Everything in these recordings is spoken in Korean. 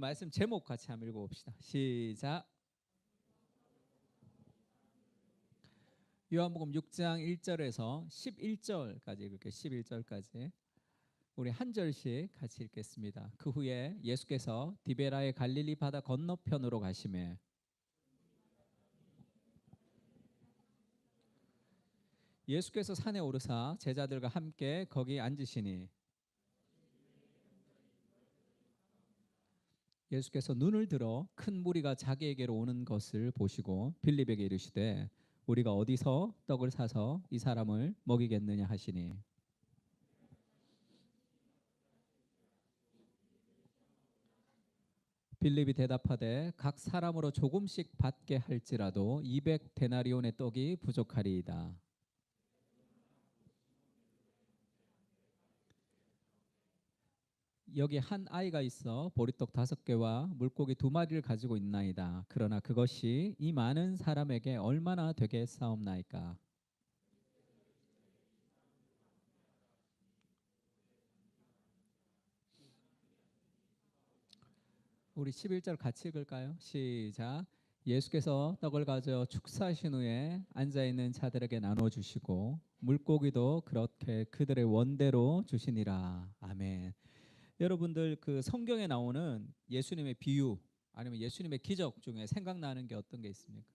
말씀 제목 같이 한번 읽어봅시다. 시작. 요한복음 6장 1절에서 11절까지 읽을게요. 11절까지 우리 한 절씩 같이 읽겠습니다. 그 후에 예수께서 디베라의 갈릴리 바다 건너편으로 가시매 예수께서 산에 오르사 제자들과 함께 거기 앉으시니 예수께서 눈을 들어 큰 무리가 자기에게로 오는 것을 보시고 빌립에게 이르시되 우리가 어디서 떡을 사서 이 사람을 먹이겠느냐 하시니 빌립이 대답하되 각 사람으로 조금씩 받게 할지라도 200 데나리온의 떡이 부족하리이다. 여기 한 아이가 있어 보리떡 5개와 물고기 2마리를 가지고 있나이다. 그러나 그것이 이 많은 사람에게 얼마나 되겠사옵나이까. 우리 11절 같이 읽을까요? 시작. 예수께서 떡을 가져 축사하신 후에 앉아있는 자들에게 나눠주시고 물고기도 그렇게 그들의 원대로 주시니라. 아멘. 여러분들 그 성경에 나오는 예수님의 비유 아니면 예수님의 기적 중에 생각나는 게 어떤 게 있습니까?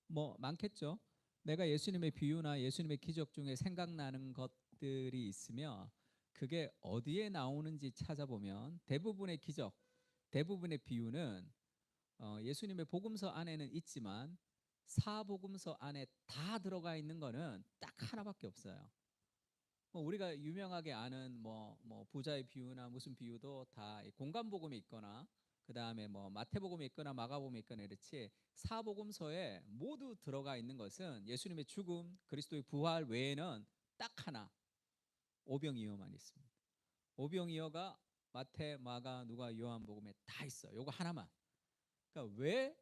뭐 많겠죠. 내가 예수님의 비유나 예수님의 기적 중에 생각나는 것들이 있으며 그게 어디에 나오는지 찾아보면 대부분의 기적, 대부분의 비유는 예수님의 복음서 안에는 있지만 사복음서 안에 다 들어가 있는 거는 딱 하나밖에 없어요. 뭐 우리가 유명하게 아는 뭐 부자의 비유나 무슨 비유도 다 공간복음에 있거나 그 다음에 뭐 마태복음에 있거나 마가복음에 있거나 이렇지 사복음서에 모두 들어가 있는 것은 예수님의 죽음, 그리스도의 부활 외에는 딱 하나 오병이어만 있습니다. 오병이어가 마태, 마가, 누가, 요한복음에 다 있어. 요거 하나만. 그러니까 왜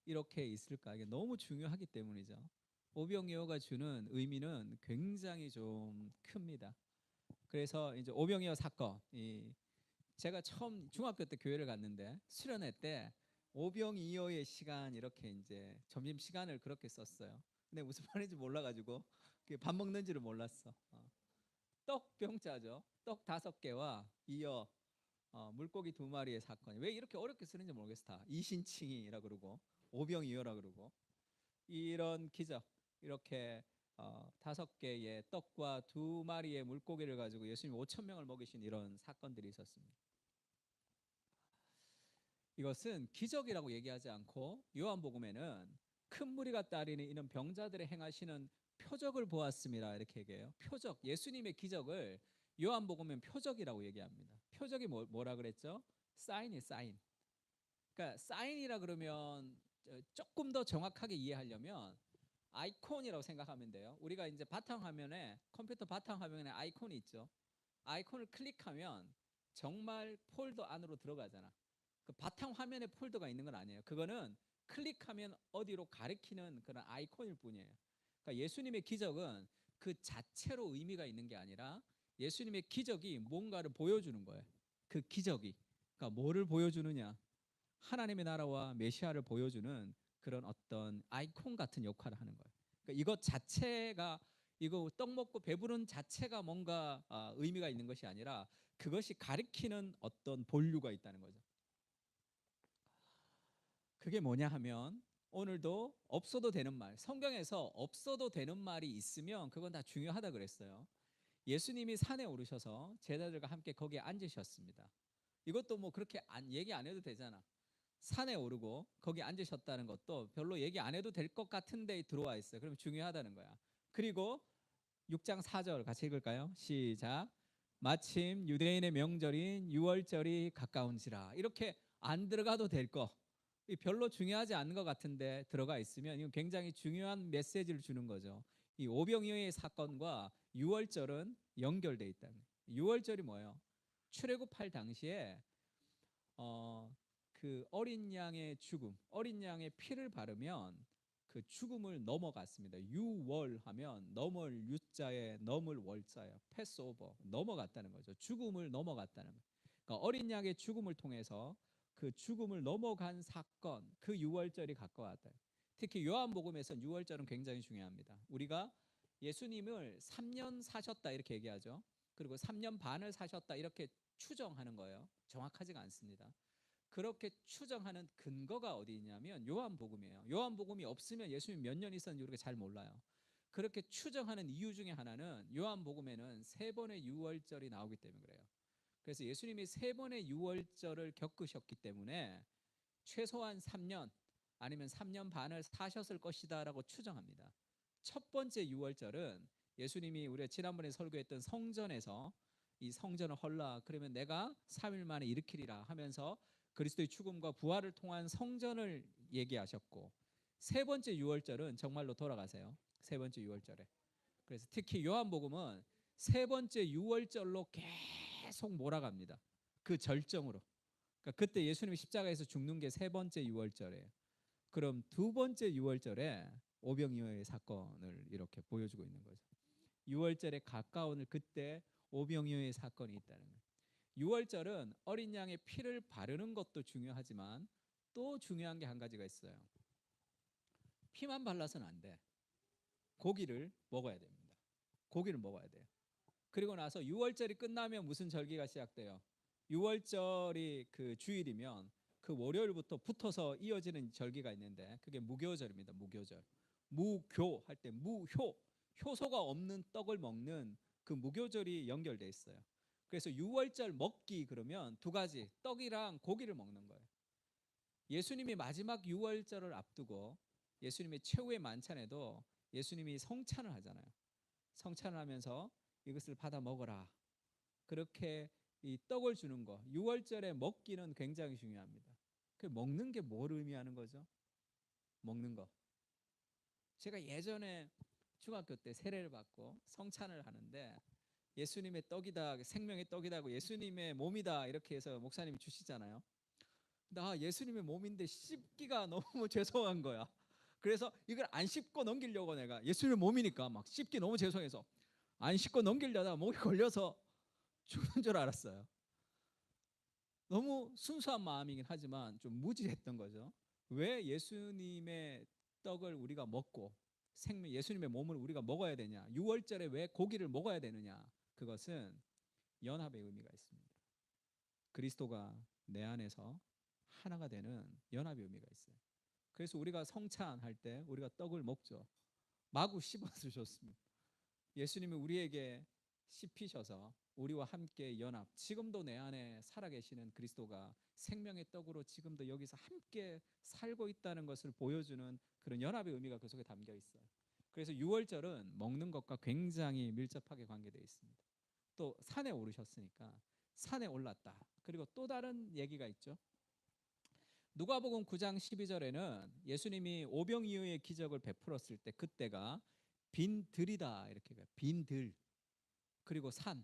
이렇게 있을까? 이게 너무 중요하기 때문이죠. 오병이어가 주는 의미는 굉장히 좀 큽니다. 그래서 이제 오병이어 사건, 제가 처음 중학교 때 교회를 갔는데 수련회 때 오병이어의 시간 이렇게 이제 점심 시간을 그렇게 썼어요. 근데 무슨 말인지 몰라가지고 밥 먹는지를 몰랐어. 떡 병자죠. 떡 5개와 이어 물고기 2마리의 사건. 왜 이렇게 어렵게 쓰는지 모르겠어. 다 이신칭이라 그러고 오병이어라 그러고 이런 기적 이렇게 5개의 떡과 2마리의 물고기를 가지고 예수님 5,000명을 먹이신 이런 사건들이 있었습니다. 이것은 기적이라고 얘기하지 않고 요한복음에는 큰 무리가 따르는 이런 병자들의 행하시는 표적을 보았습니다. 이렇게 얘기해요. 표적, 예수님의 기적을 요한복음은 표적이라고 얘기합니다. 표적이 뭐라 그랬죠? 사인이 사인. 그러니까 사인이라 그러면 조금 더 정확하게 이해하려면 아이콘이라고 생각하면 돼요. 우리가 이제 바탕화면에 컴퓨터 바탕화면에 아이콘이 있죠. 아이콘을 클릭하면 정말 폴더 안으로 들어가잖아. 그 바탕화면에 폴더가 있는 건 아니에요. 그거는 클릭하면 어디로 가리키는 그런 아이콘일 뿐이에요. 그러니까 예수님의 기적은 그 자체로 의미가 있는 게 아니라 예수님의 기적이 뭔가를 보여주는 거예요. 그 기적이. 그러니까 뭐를 보여주느냐? 하나님의 나라와 메시아를 보여주는 그런 어떤 아이콘 같은 역할을 하는 거예요. 그러니까 이것 자체가 이거 떡 먹고 배부른 자체가 뭔가 의미가 있는 것이 아니라 그것이 가리키는 어떤 본류가 있다는 거죠. 그게 뭐냐 하면 오늘도 없어도 되는 말, 성경에서 없어도 되는 말이 있으면 그건 다 중요하다 그랬어요. 예수님이 산에 오르셔서 제자들과 함께 거기에 앉으셨습니다. 이것도 뭐 그렇게 얘기 안 해도 되잖아. 산에 오르고 거기 앉으셨다는 것도 별로 얘기 안 해도 될 것 같은데 들어와 있어요. 그러면 중요하다는 거야. 그리고 6장 4절 같이 읽을까요? 시작. 마침 유대인의 명절인 유월절이 가까운지라. 이렇게 안 들어가도 될 거. 별로 중요하지 않은 것 같은데 들어가 있으면 이건 굉장히 중요한 메시지를 주는 거죠. 이 오병이어의 사건과 유월절은 연결돼 있다는 거예요. 유월절이 뭐예요? 출애굽할 당시에 그 어린 양의 죽음, 어린 양의 피를 바르면 그 죽음을 넘어갔습니다. 유월하면 넘을 유자에 넘을 월자예요. 패스오버 넘어갔다는 거죠. 죽음을 넘어갔다는 거예요. 그러니까 어린 양의 죽음을 통해서 그 죽음을 넘어간 사건, 그 유월절이 가까웠다. 특히 요한복음에서는 유월절은 굉장히 중요합니다. 우리가 예수님을 3년 사셨다 이렇게 얘기하죠. 그리고 3년 반을 사셨다 이렇게 추정하는 거예요. 정확하지가 않습니다. 그렇게 추정하는 근거가 어디 있냐면 요한복음이에요. 요한복음이 없으면 예수님이 몇 년 있었는지 우리가 잘 몰라요. 그렇게 추정하는 이유 중에 하나는 요한복음에는 3번의 유월절이 나오기 때문에 그래요. 그래서 예수님이 3번의 유월절을 겪으셨기 때문에 최소한 3년 아니면 3년 반을 사셨을 것이다라고 추정합니다. 첫 번째 유월절은 예수님이 우리가 지난번에 설교했던 성전에서 이 성전을 헐라 그러면 내가 3일 만에 일으키리라 하면서 그리스도의 죽음과 부활을 통한 성전을 얘기하셨고, 세 번째 유월절은 정말로 돌아가세요. 세 번째 유월절에. 그래서 특히 요한복음은 세 번째 유월절로 계속 몰아갑니다. 그 절정으로. 그러니까 그때 예수님이 십자가에서 죽는 게 세 번째 유월절이에요. 그럼 두 번째 유월절에 오병이어의 사건을 이렇게 보여주고 있는 거죠. 유월절에 가까운 그때 오병이어의 사건이 있다는 거예요. 유월절은 어린 양의 피를 바르는 것도 중요하지만 또 중요한 게 한 가지가 있어요. 피만 발라서는 안 돼. 고기를 먹어야 됩니다. 고기를 먹어야 돼요. 그리고 나서 유월절이 끝나면 무슨 절기가 시작돼요? 유월절이 그 주일이면 그 월요일부터 붙어서 이어지는 절기가 있는데 그게 무교절입니다. 무교절. 무교 할 때 무효, 효소가 없는 떡을 먹는 그 무교절이 연결돼 있어요. 그래서 유월절 먹기 그러면 두 가지, 떡이랑 고기를 먹는 거예요. 예수님이 마지막 유월절을 앞두고 예수님의 최후의 만찬에도 예수님이 성찬을 하잖아요. 성찬을 하면서 이것을 받아 먹어라. 그렇게 이 떡을 주는 거, 유월절에 먹기는 굉장히 중요합니다. 그 먹는 게 뭘 의미하는 거죠? 먹는 거. 제가 예전에 중학교 때 세례를 받고 성찬을 하는데 예수님의 떡이다, 생명의 떡이다고 예수님의 몸이다 이렇게 해서 목사님이 주시잖아요. 나 예수님의 몸인데 씹기가 너무 죄송한 거야. 그래서 이걸 안 씹고 넘기려고 내가 예수님의 몸이니까 막 씹기 너무 죄송해서 안 씹고 넘기려다가 목이 걸려서 죽는 줄 알았어요. 너무 순수한 마음이긴 하지만 좀 무지했던 거죠. 왜 예수님의 떡을 우리가 먹고 예수님의 몸을 우리가 먹어야 되냐? 유월절에 왜 고기를 먹어야 되느냐? 그것은 연합의 의미가 있습니다. 그리스도가 내 안에서 하나가 되는 연합의 의미가 있어요. 그래서 우리가 성찬할 때 우리가 떡을 먹죠. 마구 씹어서 좋습니다. 예수님이 우리에게 씹히셔서 우리와 함께 연합, 지금도 내 안에 살아계시는 그리스도가 생명의 떡으로 지금도 여기서 함께 살고 있다는 것을 보여주는 그런 연합의 의미가 그 속에 담겨 있어요. 그래서 유월절은 먹는 것과 굉장히 밀접하게 관계되어 있습니다. 또 산에 오르셨으니까 산에 올랐다. 그리고 또 다른 얘기가 있죠. 누가복음 9장 12절에는 예수님이 오병이어의 기적을 베풀었을 때 그때가 빈들이다 이렇게 해요. 빈들. 그리고 산.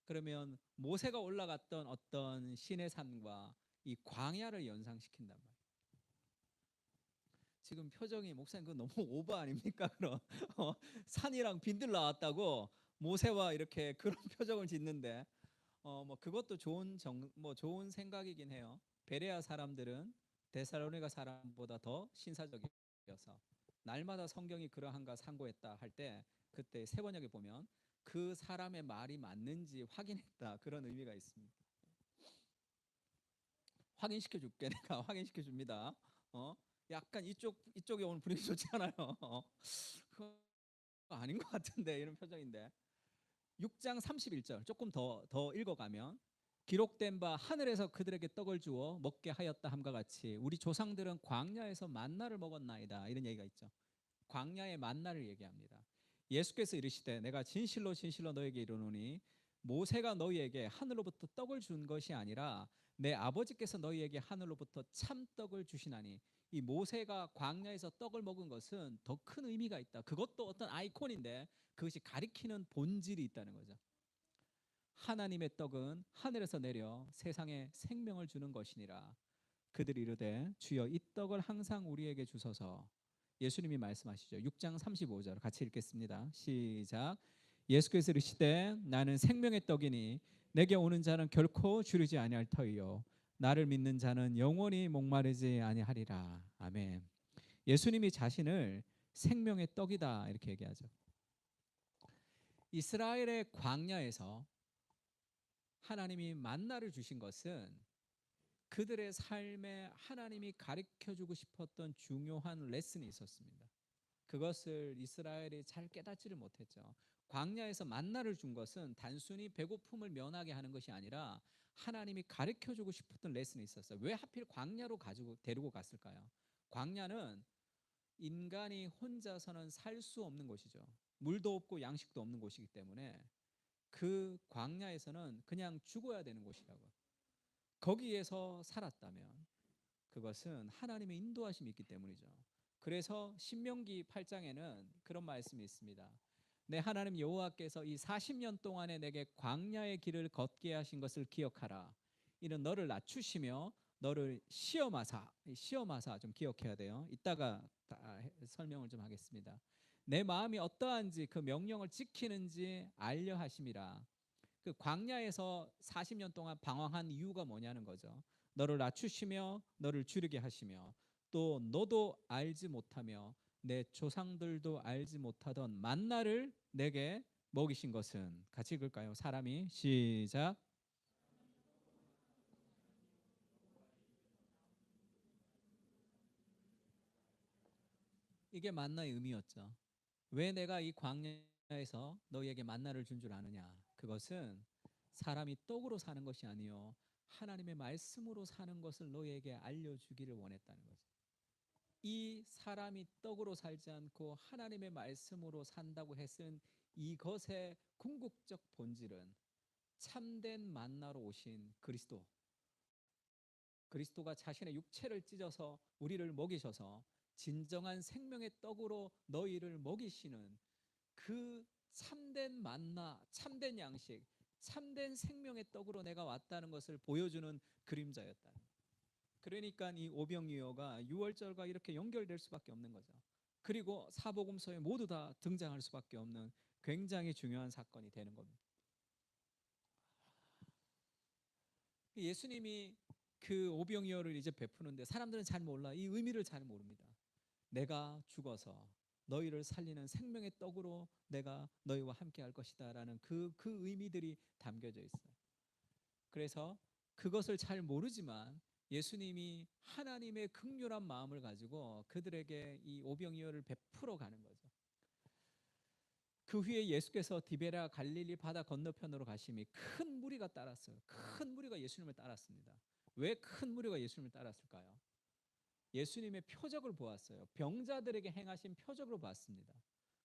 그러면 모세가 올라갔던 어떤 신의 산과 이 광야를 연상시킨단 말이에요. 지금 표정이 목사님 그거 너무 오버 아닙니까? 그럼 산이랑 빈들 나왔다고 모세와 이렇게 그런 표정을 짓는데 뭐 그것도 좋은 생각이긴 해요. 베레아 사람들은 데살로니가 사람보다 더 신사적이어서 날마다 성경이 그러한가 상고했다 할 때 그때 세 번역에 보면 그 사람의 말이 맞는지 확인했다 그런 의미가 있습니다. 확인시켜 줄게 내가 확인시켜 줍니다. 약간 이쪽에 오늘 분위기 좋지 않아요. 그거 아닌 것 같은데 이런 표정인데 6장 31절 조금 더 읽어가면 기록된 바 하늘에서 그들에게 떡을 주어 먹게 하였다 함과 같이 우리 조상들은 광야에서 만나를 먹었나이다 이런 얘기가 있죠. 광야의 만나를 얘기합니다. 예수께서 이르시되 내가 진실로 진실로 너에게 이르노니 모세가 너희에게 하늘로부터 떡을 준 것이 아니라 내 아버지께서 너희에게 하늘로부터 참떡을 주시나니 이 모세가 광야에서 떡을 먹은 것은 더 큰 의미가 있다. 그것도 어떤 아이콘인데 그것이 가리키는 본질이 있다는 거죠. 하나님의 떡은 하늘에서 내려 세상에 생명을 주는 것이니라. 그들이 이르되 주여 이 떡을 항상 우리에게 주소서. 예수님이 말씀하시죠. 6장 35절 같이 읽겠습니다. 시작. 예수께서 이르시되 나는 생명의 떡이니 내게 오는 자는 결코 주르지 아니할 터이요 나를 믿는 자는 영원히 목마르지 아니하리라. 아멘. 예수님이 자신을 생명의 떡이다 이렇게 얘기하죠. 이스라엘의 광야에서 하나님이 만나를 주신 것은 그들의 삶에 하나님이 가르쳐주고 싶었던 중요한 레슨이 있었습니다. 그것을 이스라엘이 잘 깨닫지를 못했죠. 광야에서 만나를 준 것은 단순히 배고픔을 면하게 하는 것이 아니라 하나님이 가르쳐주고 싶었던 레슨이 있었어요. 왜 하필 광야로 가지고 데리고 갔을까요? 광야는 인간이 혼자서는 살 수 없는 곳이죠. 물도 없고 양식도 없는 곳이기 때문에 그 광야에서는 그냥 죽어야 되는 곳이라고. 거기에서 살았다면 그것은 하나님의 인도하심이 있기 때문이죠. 그래서 신명기 8장에는 그런 말씀이 있습니다. 내 하나님 여호와께서 이 40년 동안에 내게 광야의 길을 걷게 하신 것을 기억하라. 이는 너를 낮추시며 너를 시험하사 좀 기억해야 돼요. 이따가 설명을 좀 하겠습니다. 내 마음이 어떠한지 그 명령을 지키는지 알려 하심이라. 그 광야에서 40년 동안 방황한 이유가 뭐냐는 거죠. 너를 낮추시며 너를 줄이게 하시며 또 너도 알지 못하며 내 조상들도 알지 못하던 만나를 내게 먹이신 것은, 같이 읽을까요? 사람이 시작. 이게 만나의 의미였죠. 왜 내가 이 광야에서 너희에게 만나를 준 줄 아느냐? 그것은 사람이 떡으로 사는 것이 아니요 하나님의 말씀으로 사는 것을 너희에게 알려주기를 원했다는 거죠. 이 사람이 떡으로 살지 않고 하나님의 말씀으로 산다고 했은 이것의 궁극적 본질은 참된 만나로 오신 그리스도가 자신의 육체를 찢어서 우리를 먹이셔서 진정한 생명의 떡으로 너희를 먹이시는 그 참된 만나, 참된 양식, 참된 생명의 떡으로 내가 왔다는 것을 보여주는 그림자였다. 그러니까 이 오병이어가 유월절과 이렇게 연결될 수밖에 없는 거죠. 그리고 사복음서에 모두 다 등장할 수밖에 없는 굉장히 중요한 사건이 되는 겁니다. 예수님이 그 오병이어를 이제 베푸는데 사람들은 잘 몰라. 이 의미를 잘 모릅니다. 내가 죽어서 너희를 살리는 생명의 떡으로 내가 너희와 함께 할 것이다 라는 그 의미들이 담겨져 있어요. 그래서 그것을 잘 모르지만 예수님이 하나님의 극률한 마음을 가지고 그들에게 이 오병이어를 베풀어 가는 거죠. 그 후에 예수께서 디베랴 갈릴리 바다 건너편으로 가심이 큰 무리가 따랐어요. 큰 무리가 예수님을 따랐습니다. 왜 큰 무리가 예수님을 따랐을까요? 예수님의 표적을 보았어요. 병자들에게 행하신 표적을 봤습니다.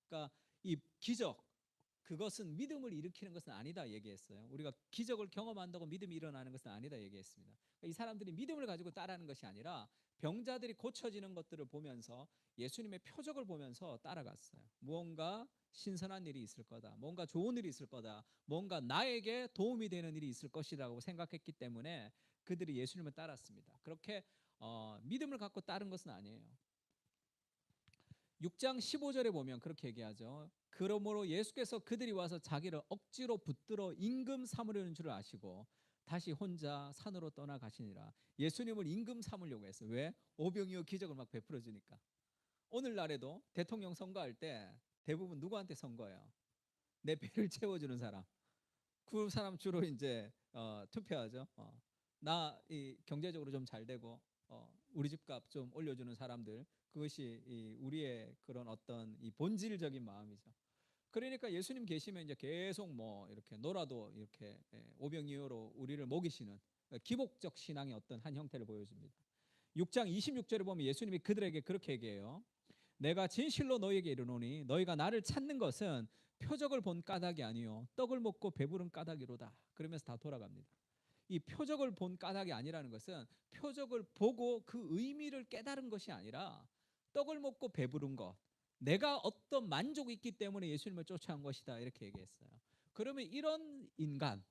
그러니까 이 기적, 그것은 믿음을 일으키는 것은 아니다 얘기했어요. 우리가 기적을 경험한다고 믿음이 일어나는 것은 아니다 얘기했습니다. 그러니까 이 사람들이 믿음을 가지고 따라하는 것이 아니라 병자들이 고쳐지는 것들을 보면서 예수님의 표적을 보면서 따라갔어요. 무언가 신선한 일이 있을 거다. 뭔가 좋은 일이 있을 거다. 뭔가 나에게 도움이 되는 일이 있을 것이라고 생각했기 때문에 그들이 예수님을 따랐습니다. 그렇게 믿음을 갖고 따른 것은 아니에요. 6장 15절에 보면 그렇게 얘기하죠. 그러므로 예수께서 그들이 와서 자기를 억지로 붙들어 임금 삼으려는 줄 아시고 다시 혼자 산으로 떠나가시니라. 예수님을 임금 삼으려고 했어요. 왜? 오병이어 기적을 막 베풀어 주니까. 오늘날에도 대통령 선거할 때 대부분 누구한테 선거해요? 내 배를 채워주는 사람. 그 사람 주로 이제 투표하죠. 나 이 경제적으로 좀 잘 되고 우리 집값 좀 올려주는 사람들, 그것이 이 우리의 그런 어떤 이 본질적인 마음이죠. 그러니까 예수님 계시면 이제 계속 뭐 이렇게 놀아도 이렇게 오병이어로 우리를 먹이시는 기복적 신앙의 어떤 한 형태를 보여줍니다. 6장 26절에 보면 예수님이 그들에게 그렇게 얘기해요. 내가 진실로 너희에게 이르노니 너희가 나를 찾는 것은 표적을 본 까닭이 아니요 떡을 먹고 배부른 까닭이로다. 그러면서 다 돌아갑니다. 이 표적을 본 까닭이 아니라는 것은 표적을 보고 그 의미를 깨달은 것이 아니라 떡을 먹고 배부른 것, 내가 어떤 만족이 있기 때문에 예수님을 쫓아온 것이다 이렇게 얘기했어요. 그러면 이런 인간,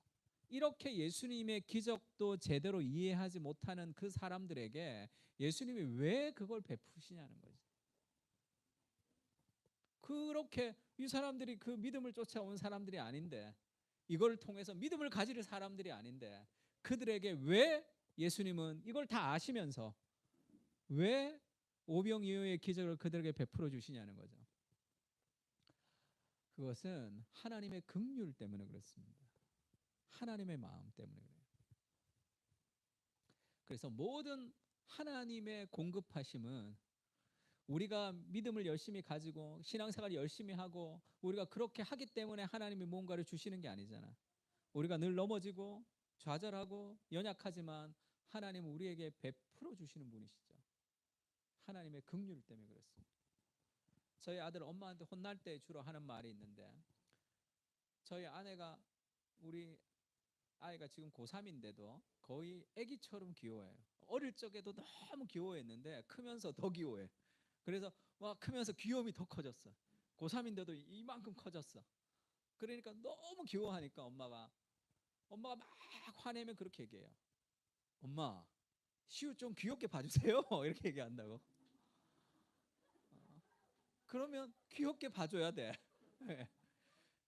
이렇게 예수님의 기적도 제대로 이해하지 못하는 그 사람들에게 예수님이 왜 그걸 베푸시냐는 거죠. 그렇게 이 사람들이 그 믿음을 쫓아온 사람들이 아닌데, 이걸 통해서 믿음을 가질 사람들이 아닌데 그들에게 왜 예수님은 이걸 다 아시면서 왜 오병이어의 기적을 그들에게 베풀어 주시냐는 거죠. 그것은 하나님의 긍휼 때문에 그렇습니다. 하나님의 마음 때문에 그래요. 그래서 모든 하나님의 공급하심은 우리가 믿음을 열심히 가지고 신앙생활 열심히 하고 우리가 그렇게 하기 때문에 하나님이 뭔가를 주시는 게 아니잖아. 우리가 늘 넘어지고 좌절하고 연약하지만 하나님은 우리에게 베풀어 주시는 분이시죠. 하나님의 긍휼 때문에 그렇습니다. 저희 아들 엄마한테 혼날 때 주로 하는 말이 있는데, 저희 아내가, 우리 아이가 지금 고3인데도 거의 아기처럼 귀여워해요. 어릴 적에도 너무 귀여워했는데 크면서 더 귀여워해. 그래서 와, 크면서 귀여움이 더 커졌어. 고3인데도 이만큼 커졌어. 그러니까 너무 귀여워하니까 엄마가 막 화내면 그렇게 얘기해요. 엄마, 시우 좀 귀엽게 봐주세요. 이렇게 얘기한다고. 그러면 귀엽게 봐줘야 돼.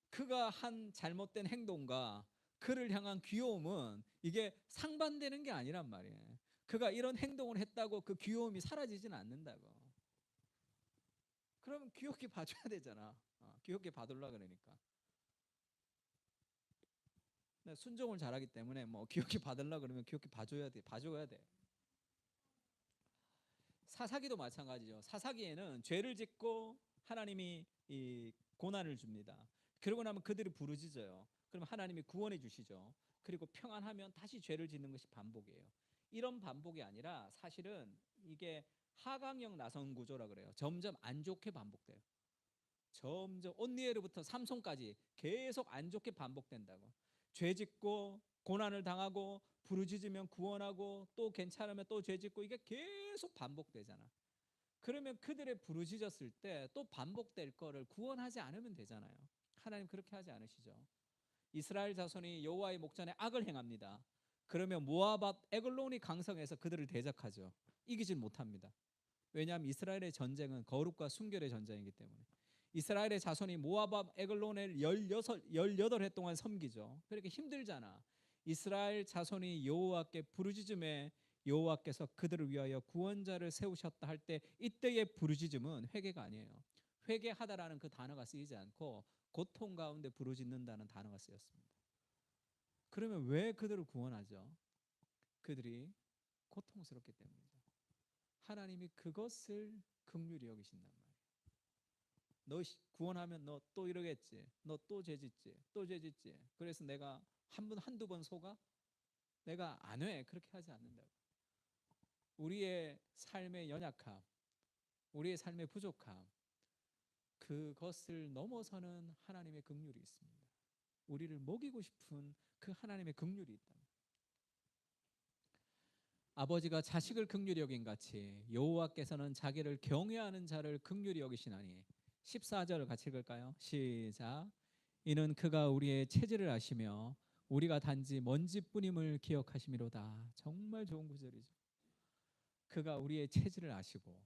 그가 한 잘못된 행동과 그를 향한 귀여움은 이게 상반되는 게 아니란 말이에요. 그가 이런 행동을 했다고 그 귀여움이 사라지진 않는다고. 그러면 귀엽게 봐줘야 되잖아. 귀엽게 봐둘라 그러니까. 순종을 잘하기 때문에 뭐 귀엽게 봐달라 그러면 귀엽게 봐줘야 돼. 사사기도 마찬가지죠. 사사기에는 죄를 짓고 하나님이 이 고난을 줍니다. 그러고 나면 그들이 부르짖어요. 그럼 하나님이 구원해 주시죠. 그리고 평안하면 다시 죄를 짓는 것이 반복이에요. 이런 반복이 아니라 사실은 이게 하강형 나선 구조라 그래요. 점점 안 좋게 반복돼요. 점점 온니에르부터 삼손까지 계속 안 좋게 반복된다고. 죄 짓고 고난을 당하고 부르짖으면 구원하고 또 괜찮으면 또 죄 짓고, 이게 계속 반복되잖아. 그러면 그들의 부르짖었을 때 또 반복될 거를 구원하지 않으면 되잖아요. 하나님 그렇게 하지 않으시죠. 이스라엘 자손이 여호와의 목전에 악을 행합니다. 그러면 모압 앞 에글론이 강성해서 그들을 대적하죠. 이기질 못합니다. 왜냐하면 이스라엘의 전쟁은 거룩과 순결의 전쟁이기 때문에. 이스라엘의 자손이 모압 앞 에글론을 18해 동안 섬기죠. 그렇게 힘들잖아. 이스라엘 자손이 여호와께 부르짖음에 여호와께서 그들을 위하여 구원자를 세우셨다 할 때, 이때의 부르짖음은 회개가 아니에요. 회개하다라는 그 단어가 쓰이지 않고 고통 가운데 부르짖는다는 단어가 쓰였습니다. 그러면 왜 그들을 구원하죠? 그들이 고통스럽기 때문이죠. 하나님이 그것을 긍휼히 여기신단 말이에요. 너 구원하면 너 또 이러겠지. 너 또 죄짓지. 또 죄짓지. 그래서 내가 한두 번 속아? 내가 안 해. 그렇게 하지 않는다고. 우리의 삶의 연약함, 우리의 삶의 부족함, 그것을 넘어서는 하나님의 긍휼이 있습니다. 우리를 먹이고 싶은 그 하나님의 긍휼이 있다. 아버지가 자식을 긍휼히 여긴 같이 여호와께서는 자기를 경외하는 자를 긍휼히 여기시나니. 14절을 같이 읽을까요? 시작. 이는 그가 우리의 체질을 아시며 우리가 단지 먼지뿐임을 기억하심이로다. 정말 좋은 구절이죠. 그가 우리의 체질을 아시고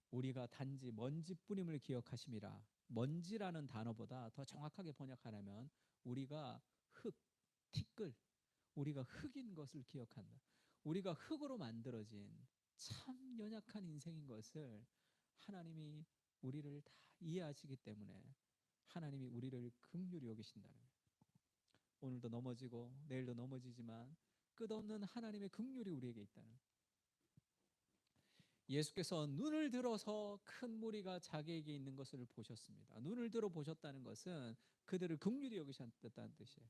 우리가 단지 먼지뿐임을 기억하심이라. 먼지라는 단어보다 더 정확하게 번역하려면 우리가 흙, 티끌, 우리가 흙인 것을 기억한다. 우리가 흙으로 만들어진 참 연약한 인생인 것을 하나님이 우리를 다 이해하시기 때문에 하나님이 우리를 긍휼히 여기신다는 거예요. 오늘도 넘어지고 내일도 넘어지지만 끝없는 하나님의 긍휼이 우리에게 있다는 거예요. 예수께서 눈을 들어서 큰 무리가 자기에게 있는 것을 보셨습니다. 눈을 들어 보셨다는 것은 그들을 긍휼히 여기셨다는 뜻이에요.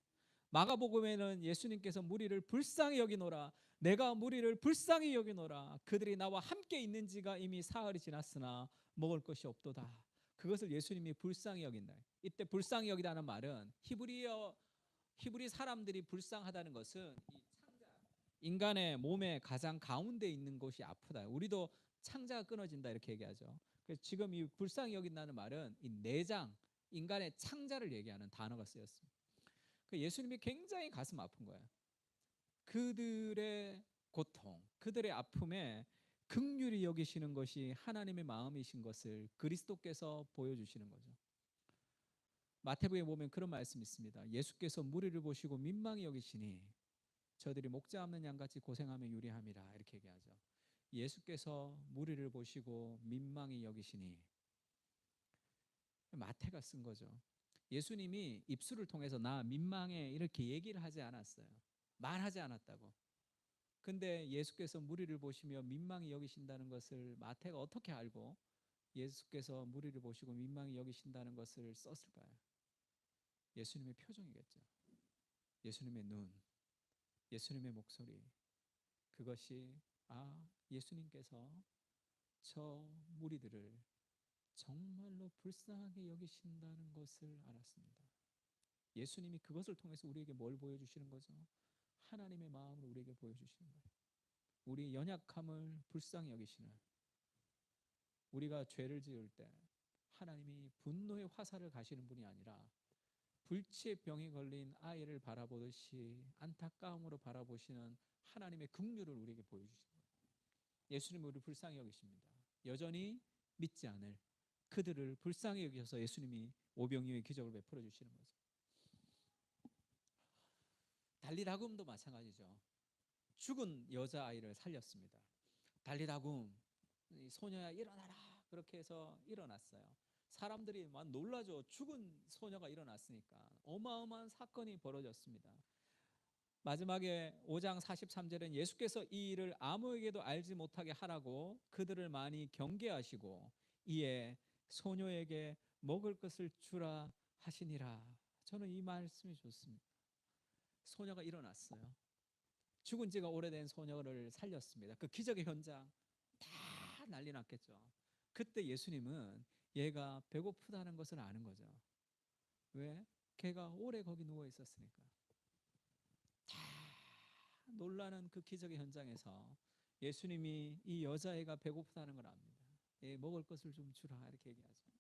마가복음에는 예수님께서 무리를 불쌍히 여기노라, 내가 무리를 불쌍히 여기노라, 그들이 나와 함께 있는 지가 이미 사흘이 지났으나 먹을 것이 없도다. 그것을 예수님이 불쌍히 여긴다. 이때 불쌍히 여기다는 말은 히브리 사람들이 불쌍하다는 것은 이 창자, 인간의 몸의 가장 가운데 있는 곳이 아프다. 우리도 창자가 끊어진다 이렇게 얘기하죠. 그래서 지금 이 불쌍히 여긴다는 말은 이 내장, 인간의 창자를 얘기하는 단어가 쓰였습니다. 예수님이 굉장히 가슴 아픈 거예요. 그들의 고통, 그들의 아픔에 긍휼히 여기시는 것이 하나님의 마음이신 것을 그리스도께서 보여주시는 거죠. 마태복음에 보면 그런 말씀이 있습니다. 예수께서 무리를 보시고 민망히 여기시니 저들이 목자 없는 양같이 고생하며 유리함이라 이렇게 얘기하죠. 예수께서 무리를 보시고 민망히 여기시니 마태가 쓴 거죠. 예수님이 입술을 통해서 나 민망해 이렇게 얘기를 하지 않았어요. 말하지 않았다고. 근데 예수께서 무리를 보시며 민망히 여기신다는 것을 마태가 어떻게 알고 예수께서 무리를 보시고 민망히 여기신다는 것을 썼을까요? 예수님의 표정이겠죠. 예수님의 눈, 예수님의 목소리. 그것이 예수님께서 저 무리들을 정말로 불쌍하게 여기신다는 것을 알았습니다. 예수님이 그것을 통해서 우리에게 뭘 보여주시는 거죠? 하나님의 마음을 우리에게 보여주시는 거예요. 우리 연약함을 불쌍히 여기시는, 우리가 죄를 지을 때 하나님이 분노의 화살을 가시는 분이 아니라 불치의 병에 걸린 아이를 바라보듯이 안타까움으로 바라보시는 하나님의 긍휼을 우리에게 보여주시는 거예요. 예수님은 우리를 불쌍히 여기십니다. 여전히 믿지 않을 그들을 불쌍히 여기셔서 예수님이 오병이어의 기적을 베풀어 주시는 거죠. 달리다굼도 마찬가지죠. 죽은 여자아이를 살렸습니다. 달리다굼, 소녀야 일어나라, 그렇게 해서 일어났어요. 사람들이 막 놀라죠. 죽은 소녀가 일어났으니까. 어마어마한 사건이 벌어졌습니다. 마지막에 5장 43절은 예수께서 이 일을 아무에게도 알지 못하게 하라고 그들을 많이 경계하시고 이에 소녀에게 먹을 것을 주라 하시니라. 저는 이 말씀이 좋습니다. 소녀가 일어났어요. 죽은 지가 오래된 소녀를 살렸습니다. 그 기적의 현장 다 난리 났겠죠. 그때 예수님은 얘가 배고프다는 것을 아는 거죠. 왜? 걔가 오래 거기 누워 있었으니까. 다 놀라는 그 기적의 현장에서 예수님이 이 여자애가 배고프다는 걸 압니다. 얘 먹을 것을 좀 주라 이렇게 얘기하죠.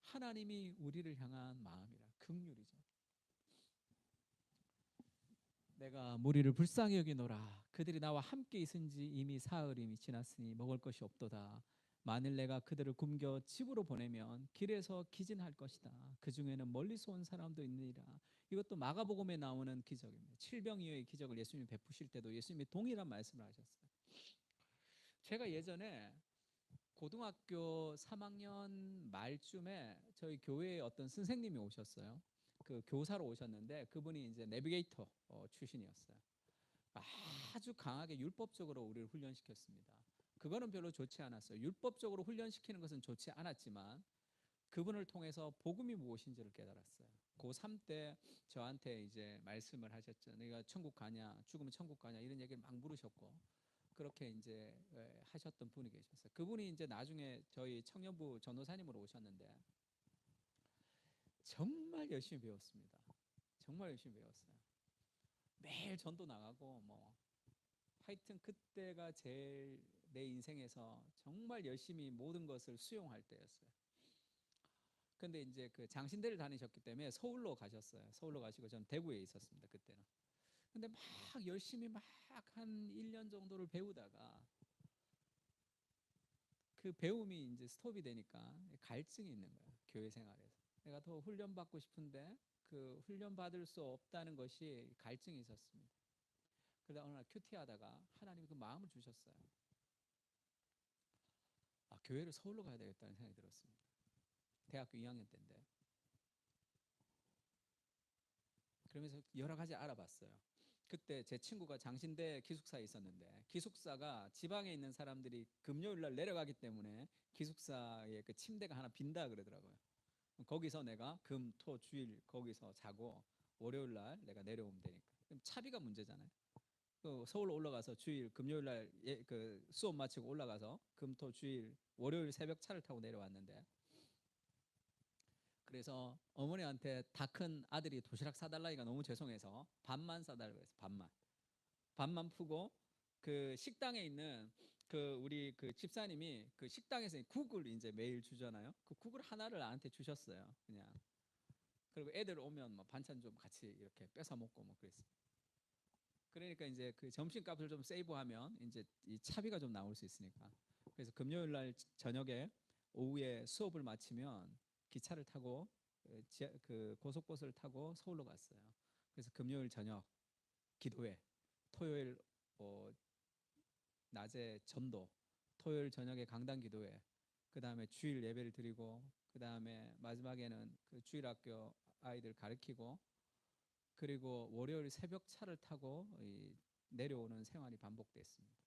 하나님이 우리를 향한 마음이라 긍휼이죠. 내가 무리를 불쌍히 여기노라. 그들이 나와 함께 있은지 이미 사흘이 지났으니 먹을 것이 없도다. 만일 내가 그들을 굶겨 집으로 보내면 길에서 기진할 것이다. 그 중에는 멀리서 온 사람도 있느니라. 이것도 마가복음에 나오는 기적입니다. 칠병이어의 기적을 예수님이 베푸실 때도 예수님이 동일한 말씀을 하셨어요. 제가 예전에 고등학교 3학년 말쯤에 저희 교회에 어떤 선생님이 오셨어요. 그 교사로 오셨는데 그분이 이제 내비게이터 출신이었어요. 아주 강하게 율법적으로 우리를 훈련시켰습니다. 그거는 별로 좋지 않았어요. 율법적으로 훈련시키는 것은 좋지 않았지만 그분을 통해서 복음이 무엇인지를 깨달았어요. 고3 때 저한테 이제 말씀을 하셨죠. 내가 천국 가냐, 죽으면 천국 가냐 이런 얘기를 막 물으셨고 그렇게 이제 하셨던 분이 계셨어요. 그분이 이제 나중에 저희 청년부 전도사님으로 오셨는데 정말 열심히 배웠습니다. 정말 열심히 배웠어요. 매일 전도 나가고 뭐 하여튼 그때가 제일 내 인생에서 정말 열심히 모든 것을 수용할 때였어요. 근데 이제 그 장신대를 다니셨기 때문에 서울로 가셨어요. 서울로 가시고 저는 대구에 있었습니다. 그때는. 근데 막 열심히 막 한 1년 정도를 배우다가 그 배움이 이제 스톱이 되니까 갈증이 있는 거예요. 교회 생활에서. 내가 더 훈련 받고 싶은데 그 훈련 받을 수 없다는 것이 갈증이 있었습니다. 그러다 어느 날 큐티하다가 하나님이 그 마음을 주셨어요. 교회를 서울로 가야 되겠다는 생각이 들었습니다. 대학교 2학년 때인데. 그러면서 여러 가지 알아봤어요. 그때 제 친구가 장신대 기숙사에 있었는데 기숙사가 지방에 있는 사람들이 금요일 날 내려가기 때문에 기숙사에 그 침대가 하나 빈다 그러더라고요. 거기서 내가 금, 토, 주일 거기서 자고 월요일 날 내가 내려오면 되니까. 그럼 차비가 문제잖아요. 서울로 올라가서 주일 금요일 날 그 수업 마치고 올라가서 금, 토, 주일 월요일 새벽 차를 타고 내려왔는데 그래서 어머니한테 다 큰 아들이 도시락 사달라니까 너무 죄송해서 밥만 사달라고 했어요. 밥만 푸고 그 식당에 있는 그 우리 그 집사님이 그 식당에서 국을 이제 매일 주잖아요. 그 국을 하나를 나한테 주셨어요. 그냥. 그리고 애들 오면 뭐 반찬 좀 같이 이렇게 뺏어 먹고 뭐 그랬어요. 그러니까 이제 그 점심값을 좀 세이브하면 이제 이 차비가 좀 나올 수 있으니까. 그래서 금요일 날 저녁에 오후에 수업을 마치면 기차를 타고 그 고속버스를 타고 서울로 갔어요. 그래서 금요일 저녁 기도회 토요일 낮에 전도, 토요일 저녁에 강단 기도회, 그 다음에 주일 예배를 드리고, 그 다음에 마지막에는 그 주일학교 아이들 가르치고, 그리고 월요일 새벽 차를 타고 내려오는 생활이 반복됐습니다.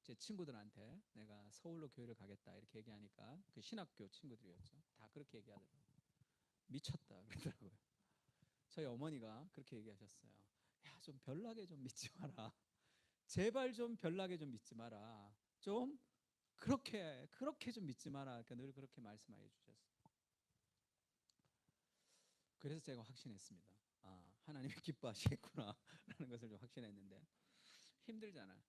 제 친구들한테 내가 서울로 교회를 가겠다 이렇게 얘기하니까 그 신학교 친구들이었죠. 다 그렇게 얘기하더라고요. 미쳤다 그러더라고요. 저희 어머니가 그렇게 얘기하셨어요. 야, 좀 별나게 좀 믿지 마라. 제발 좀 별나게 좀 믿지 마라. 좀 그렇게 좀 믿지 마라. 그러니까 늘 그렇게 말씀하여 주셨어요. 그래서 제가 확신했습니다. 아, 하나님이 기뻐하시겠구나라는 것을 좀 확신했는데 힘들잖아요.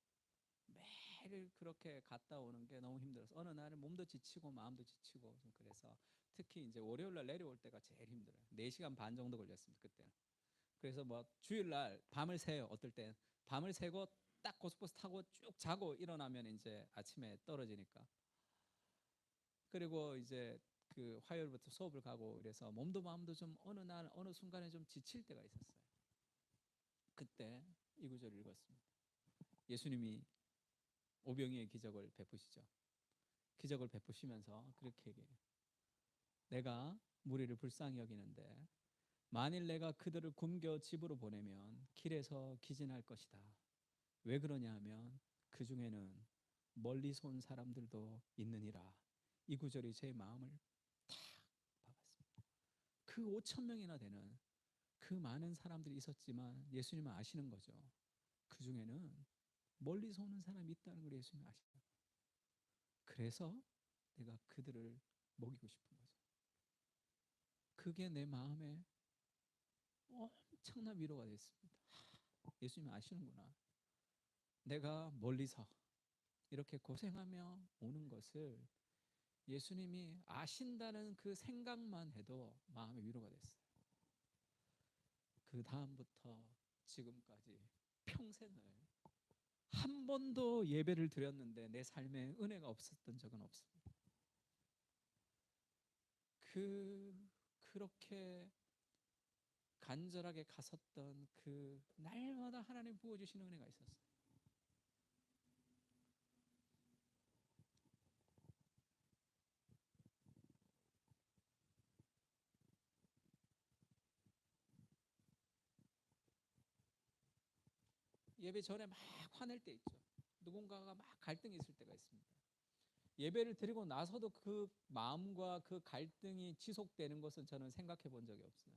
매일 그렇게 갔다 오는 게 너무 힘들어서 어느 날은 몸도 지치고 마음도 지치고 좀 그래서 특히 이제 월요일 날 내려올 때가 제일 힘들어요. 4시간 반 정도 걸렸습니다. 그때는. 그래서 뭐 주일날 밤을 새요. 어떨 땐 밤을 새고 딱 고속버스 타고 쭉 자고 일어나면 이제 아침에 떨어지니까. 그리고 이제 그 화요일부터 수업을 가고 이래서 몸도 마음도 좀 어느 날 어느 순간에 좀 지칠 때가 있었어요. 그때 이 구절을 읽었습니다. 예수님이 오병이의 기적을 베푸시죠. 기적을 베푸시면서 그렇게 얘기해요. 내가 무리를 불쌍히 여기는데 만일 내가 그들을 굶겨 집으로 보내면 길에서 기진할 것이다. 왜 그러냐 하면 그 중에는 멀리서 온 사람들도 있느니라. 이 구절이 제 마음을 탁 박았습니다. 그 5천 명이나 되는 그 많은 사람들이 있었지만 예수님은 아시는 거죠. 그 중에는 멀리서 오는 사람이 있다는 걸 예수님이 아시다. 그래서 내가 그들을 먹이고 싶은 거죠. 그게 내 마음에 엄청난 위로가 됐습니다. 예수님이 아시는구나. 내가 멀리서 이렇게 고생하며 오는 것을 예수님이 아신다는 그 생각만 해도 마음의 위로가 됐어요. 그 다음부터 지금까지 평생을 한 번도 예배를 드렸는데 내 삶에 은혜가 없었던 적은 없습니다. 그렇게 간절하게 갔었던 그 날마다 하나님 부어주시는 은혜가 있었어요. 예배 전에 막 화낼 때 있죠. 누군가가 막 갈등이 있을 때가 있습니다. 예배를 드리고 나서도 그 마음과 그 갈등이 지속되는 것은 저는 생각해 본 적이 없어요.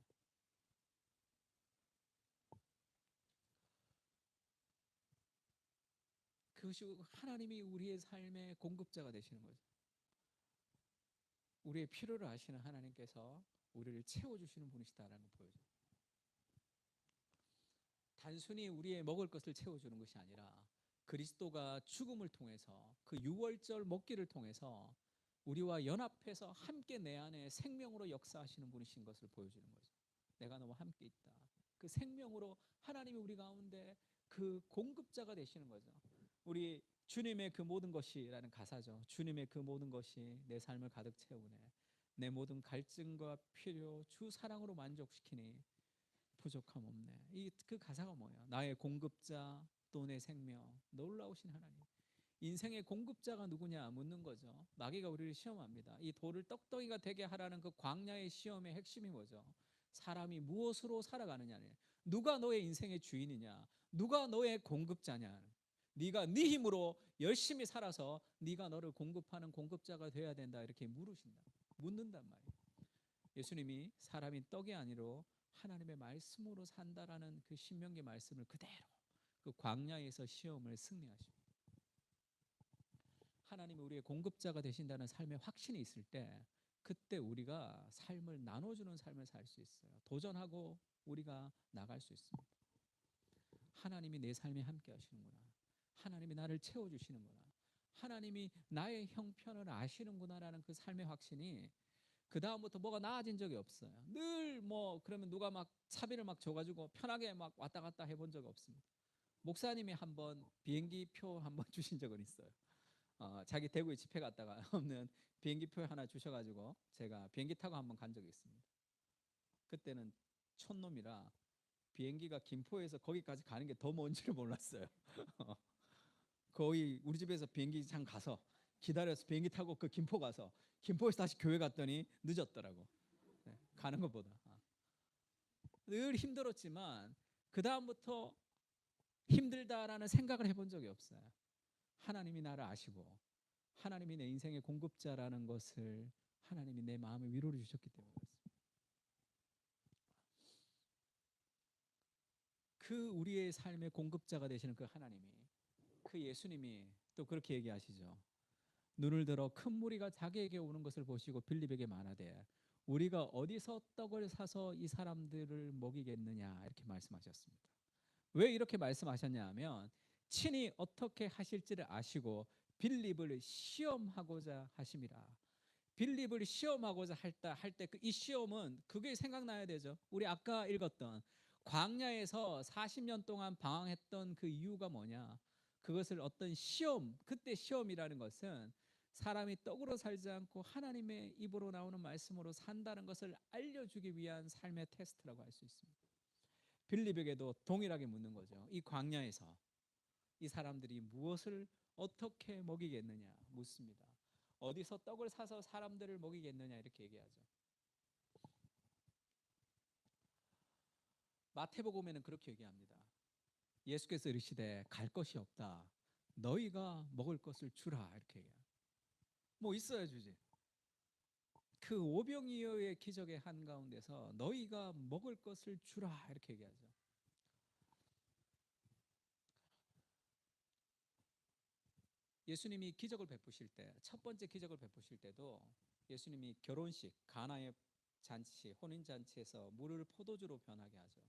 그것이 하나님이 우리의 삶의 공급자가 되시는 거죠. 우리의 필요를 아시는 하나님께서 우리를 채워주시는 분이시다라는 걸 보여줘요. 단순히 우리의 먹을 것을 채워주는 것이 아니라 그리스도가 죽음을 통해서 그 유월절 먹기를 통해서 우리와 연합해서 함께 내 안에 생명으로 역사하시는 분이신 것을 보여주는 거죠. 내가 너와 함께 있다. 그 생명으로 하나님이 우리 가운데 그 공급자가 되시는 거죠. 우리 주님의 그 모든 것이라는 가사죠. 주님의 그 모든 것이 내 삶을 가득 채우네. 내 모든 갈증과 필요 주 사랑으로 만족시키니 부족함 없네. 그 가사가 뭐야? 나의 공급자 또 내 생명. 놀라우신 하나님. 인생의 공급자가 누구냐 묻는 거죠. 마귀가 우리를 시험합니다. 이 돌을 떡덩이가 되게 하라는 그 광야의 시험의 핵심이 뭐죠? 사람이 무엇으로 살아가느냐네. 누가 너의 인생의 주인이냐? 누가 너의 공급자냐? 네가 네 힘으로 열심히 살아서 네가 너를 공급하는 공급자가 돼야 된다 이렇게 묻는단 말이에요. 예수님이 사람이 떡이 아니로 하나님의 말씀으로 산다라는 그 신명기 말씀을 그대로 그 광야에서 시험을 승리하십니다. 하나님이 우리의 공급자가 되신다는 삶의 확신이 있을 때 그때 우리가 삶을 나눠주는 삶을 살 수 있어요. 도전하고 우리가 나갈 수 있습니다. 하나님이 내 삶에 함께 하시는구나. 하나님이 나를 채워주시는구나. 하나님이 나의 형편을 아시는구나라는 그 삶의 확신이 그 다음부터 뭐가 나아진 적이 없어요. 늘 뭐 그러면 누가 막 차비를 막 줘가지고 편하게 막 왔다 갔다 해본 적이 없습니다. 목사님이 한번 비행기 표 한번 주신 적은 있어요. 자기 대구에 집회 갔다가 없는 비행기 표 하나 주셔가지고 제가 비행기 타고 한번 간 적이 있습니다. 그때는 촌놈이라 비행기가 김포에서 거기까지 가는 게 더 먼지를 몰랐어요. 거의 우리 집에서 비행기장 가서 기다려서 비행기 타고 그 김포 가서 김포에서 다시 교회 갔더니 늦었더라고. 네, 가는 것보다 늘 힘들었지만 그 다음부터 힘들다라는 생각을 해본 적이 없어요. 하나님이 나를 아시고 하나님이 내 인생의 공급자라는 것을 하나님이 내 마음에 위로를 주셨기 때문에 그렇습니다. 그 우리의 삶의 공급자가 되시는 그 하나님이, 그 예수님이 또 그렇게 얘기하시죠. 눈을 들어 큰 무리가 자기에게 오는 것을 보시고 빌립에게 말하되 우리가 어디서 떡을 사서 이 사람들을 먹이겠느냐 이렇게 말씀하셨습니다. 왜 이렇게 말씀하셨냐 하면 친히 어떻게 하실지를 아시고 빌립을 시험하고자 하심이라. 빌립을 시험하고자 할 때 이 시험은 그게 생각나야 되죠. 우리 아까 읽었던 광야에서 40년 동안 방황했던 그 이유가 뭐냐? 그것을 어떤 시험, 그때 시험이라는 것은 사람이 떡으로 살지 않고 하나님의 입으로 나오는 말씀으로 산다는 것을 알려주기 위한 삶의 테스트라고 할 수 있습니다. 빌립에게도 동일하게 묻는 거죠. 이 광야에서 이 사람들이 무엇을 어떻게 먹이겠느냐 묻습니다. 어디서 떡을 사서 사람들을 먹이겠느냐 이렇게 얘기하죠. 마태복음에는 그렇게 얘기합니다. 예수께서 이르시되 갈 것이 없다. 너희가 먹을 것을 주라 이렇게 얘기해요. 뭐 있어야 주지. 그 오병이어의 기적의 한가운데서 너희가 먹을 것을 주라 이렇게 얘기하죠. 예수님이 기적을 베푸실 때, 첫 번째 기적을 베푸실 때도 예수님이 결혼식, 가나의 잔치, 혼인 잔치에서 물을 포도주로 변하게 하죠.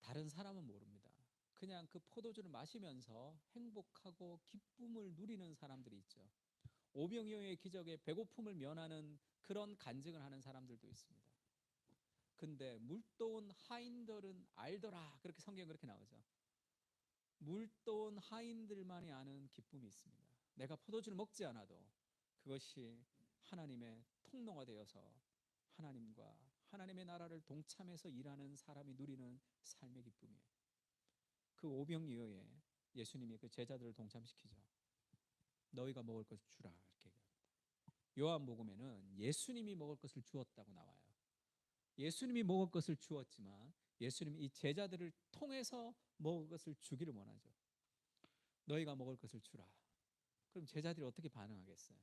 다른 사람은 모릅니다. 그냥 그 포도주를 마시면서 행복하고 기쁨을 누리는 사람들이 있죠. 오병이어의 기적에 배고픔을 면하는 그런 간증을 하는 사람들도 있습니다. 근데 물도온 하인들은 알더라. 그렇게 성경에 그렇게 나오죠. 물도온 하인들만이 아는 기쁨이 있습니다. 내가 포도주를 먹지 않아도 그것이 하나님의 통로가 되어서 하나님과 하나님의 나라를 동참해서 일하는 사람이 누리는 삶의 기쁨이에요. 그 오병이어에 예수님이 그 제자들을 동참시키죠. 너희가 먹을 것을 주라 이렇게 얘기합니다. 요한복음에는 예수님이 먹을 것을 주었다고 나와요. 예수님이 먹을 것을 주었지만 예수님이 이 제자들을 통해서 먹을 것을 주기를 원하죠. 너희가 먹을 것을 주라. 그럼 제자들이 어떻게 반응하겠어요?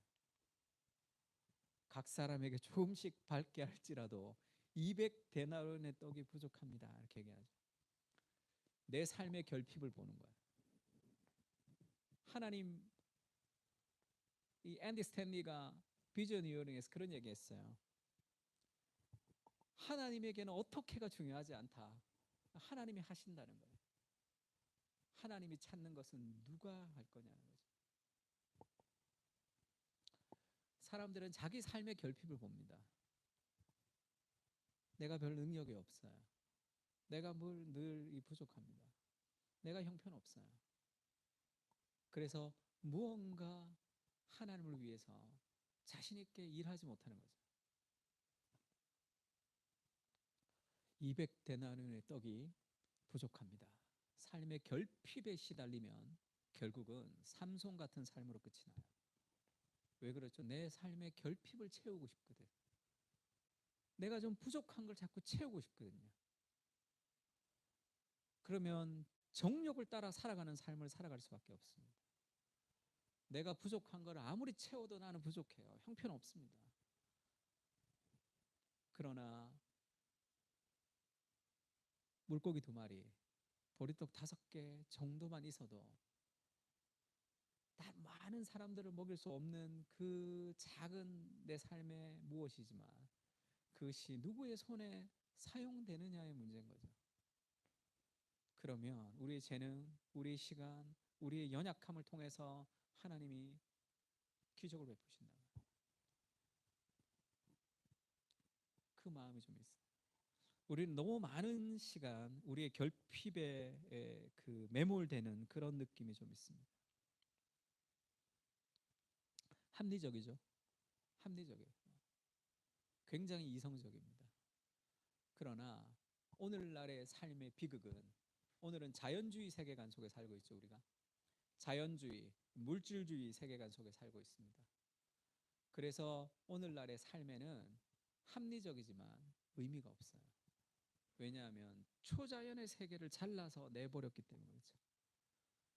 각 사람에게 조금씩 받게 할지라도 200데나리온의 떡이 부족합니다. 이렇게 얘기하죠. 내 삶의 결핍을 보는 거예요. 하나님, 이 앤디 스탠리가 비전 이어링에서 그런 얘기했어요. 하나님에게는 어떻게가 중요하지 않다. 하나님이 하신다는 거예요. 하나님이 찾는 것은 누가 할 거냐는 거죠. 사람들은 자기 삶의 결핍을 봅니다. 내가 별 능력이 없어요. 내가 늘 부족합니다. 내가 형편없어요. 그래서 무언가 하나님을 위해서 자신 있게 일하지 못하는 거죠. 200데나리온의 떡이 부족합니다. 삶의 결핍에 시달리면 결국은 삼손 같은 삶으로 끝이 나요. 왜 그렇죠? 내 삶의 결핍을 채우고 싶거든. 내가 좀 부족한 걸 자꾸 채우고 싶거든요. 그러면 정욕을 따라 살아가는 삶을 살아갈 수밖에 없습니다. 내가 부족한 걸 아무리 채워도 나는 부족해요. 형편없습니다. 그러나 물고기 2마리, 보리떡 5개 정도만 있어도 다 많은 사람들을 먹일 수 없는 그 작은 내 삶의 무엇이지만 그것이 누구의 손에 사용되느냐의 문제인 거죠. 그러면 우리의 재능, 우리의 시간, 우리의 연약함을 통해서 하나님이 기적을 베푸신다. 그 마음이 좀 있어요. 우리는 너무 많은 시간 우리의 결핍에 그 매몰되는 그런 느낌이 좀 있습니다. 합리적이죠. 합리적이에요. 굉장히 이성적입니다. 그러나 오늘날의 삶의 비극은, 오늘은 자연주의 세계관 속에 살고 있죠. 우리가 자연주의, 물질주의 세계관 속에 살고 있습니다. 그래서 오늘날의 삶에는 합리적이지만 의미가 없어요. 왜냐하면 초자연의 세계를 잘라서 내버렸기 때문이죠.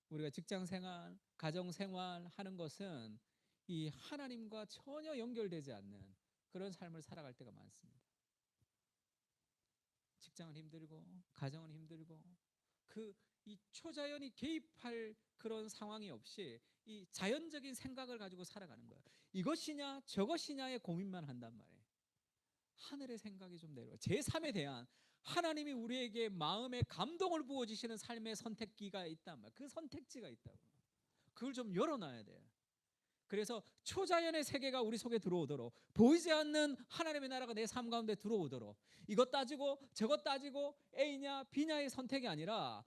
우리가 직장생활, 가정생활 하는 것은 이 하나님과 전혀 연결되지 않는 그런 삶을 살아갈 때가 많습니다. 직장은 힘들고 가정은 힘들고 이 초자연이 개입할 그런 상황이 없이 이 자연적인 생각을 가지고 살아가는 거예요. 이것이냐 저것이냐의 고민만 한단 말이에요. 하늘의 생각이 좀 내려와. 제3에 대한 하나님이 우리에게 마음에 감동을 부어주시는 삶의 선택기가 있단 말이에요. 그 선택지가 있다고. 그걸 좀 열어놔야 돼요. 그래서 초자연의 세계가 우리 속에 들어오도록, 보이지 않는 하나님의 나라가 내 삶 가운데 들어오도록, 이것 따지고 저것 따지고 A냐 B냐의 선택이 아니라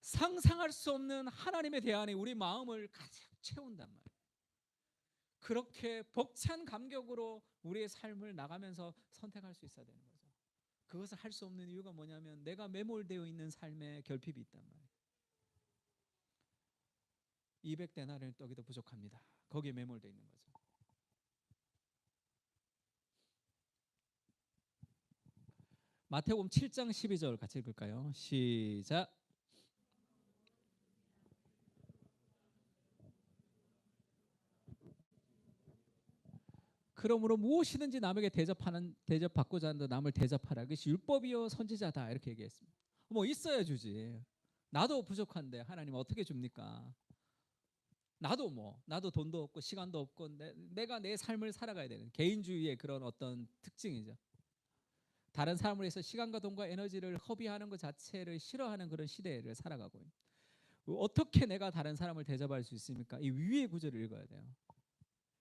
상상할 수 없는 하나님의 대안이 우리 마음을 가득 채운단 말이에요. 그렇게 벅찬 감격으로 우리의 삶을 나가면서 선택할 수 있어야 되는 거죠. 그것을 할 수 없는 이유가 뭐냐면 내가 매몰되어 있는 삶에 결핍이 있단 말이에요. 200데나리온 떡이 더 부족합니다. 거기에 매몰되어 있는 거죠. 마태복음 7장 12절 같이 읽을까요? 시작. 그러므로 무엇이든지 남에게 대접받고자 하는데 남을 대접하라. 그것이 율법이요 선지자다. 이렇게 얘기했습니다. 뭐 있어야 주지. 나도 부족한데 하나님 어떻게 줍니까? 나도 돈도 없고 시간도 없고 내가 내 삶을 살아가야 되는 개인주의의 그런 어떤 특징이죠. 다른 사람을 위해서 시간과 돈과 에너지를 허비하는 것 자체를 싫어하는 그런 시대를 살아가고 있는. 어떻게 내가 다른 사람을 대접할 수 있습니까? 이 위의 구절을 읽어야 돼요.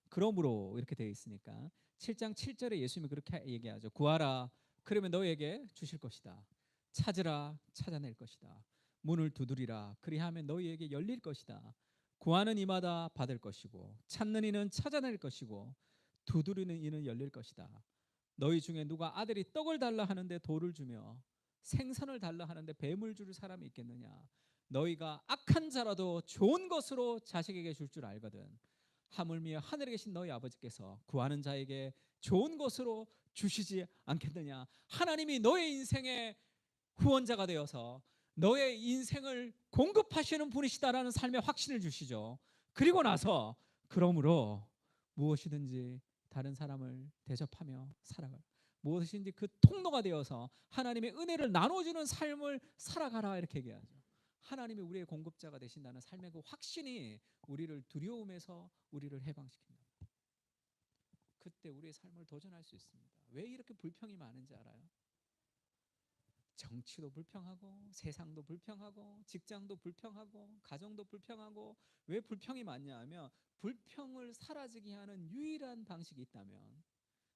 그러므로 이렇게 되어 있으니까 7장 7절에 예수님이 그렇게 얘기하죠. 구하라 그러면 너희에게 주실 것이다. 찾으라 찾아낼 것이다. 문을 두드리라 그리하면 너희에게 열릴 것이다. 구하는 이마다 받을 것이고 찾는 이는 찾아낼 것이고 두드리는 이는 열릴 것이다. 너희 중에 누가 아들이 떡을 달라 하는데 돌을 주며 생선을 달라 하는데 뱀을 줄 사람이 있겠느냐. 너희가 악한 자라도 좋은 것으로 자식에게 줄 줄 알거든. 하물며 하늘에 계신 너희 아버지께서 구하는 자에게 좋은 것으로 주시지 않겠느냐. 하나님이 너의 인생의 후원자가 되어서 너의 인생을 공급하시는 분이시다라는 삶의 확신을 주시죠. 그리고 나서 그러므로 무엇이든지 다른 사람을 대접하며 살아가라. 무엇이든지 그 통로가 되어서 하나님의 은혜를 나눠주는 삶을 살아가라 이렇게 얘기하죠. 하나님이 우리의 공급자가 되신다는 삶의 그 확신이 우리를 두려움에서 우리를 해방시킨다. 그때 우리의 삶을 도전할 수 있습니다. 왜 이렇게 불평이 많은지 알아요? 정치도 불평하고 세상도 불평하고 직장도 불평하고 가정도 불평하고. 왜 불평이 많냐 하면 불평을 사라지게 하는 유일한 방식이 있다면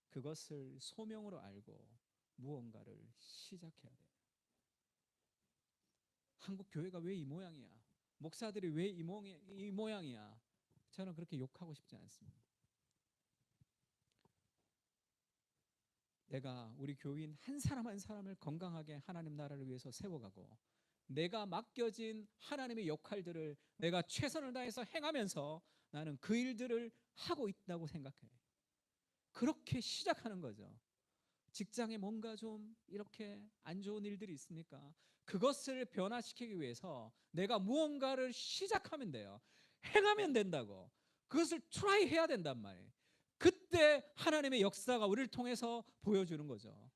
그것을 소명으로 알고 무언가를 시작해야 돼요. 한국 교회가 왜 이 모양이야? 목사들이 왜 이 모양이야? 저는 그렇게 욕하고 싶지 않습니다. 내가 우리 교인 한 사람 한 사람을 건강하게 하나님 나라를 위해서 세워가고 내가 맡겨진 하나님의 역할들을 내가 최선을 다해서 행하면서 나는 그 일들을 하고 있다고 생각해. 그렇게 시작하는 거죠. 직장에 뭔가 좀 이렇게 안 좋은 일들이 있습니까? 그것을 변화시키기 위해서 내가 무언가를 시작하면 돼요. 행하면 된다고. 그것을 트라이 해야 된단 말이에요. 그때 하나님의 역사가 우리를 통해서 보여주는 거죠.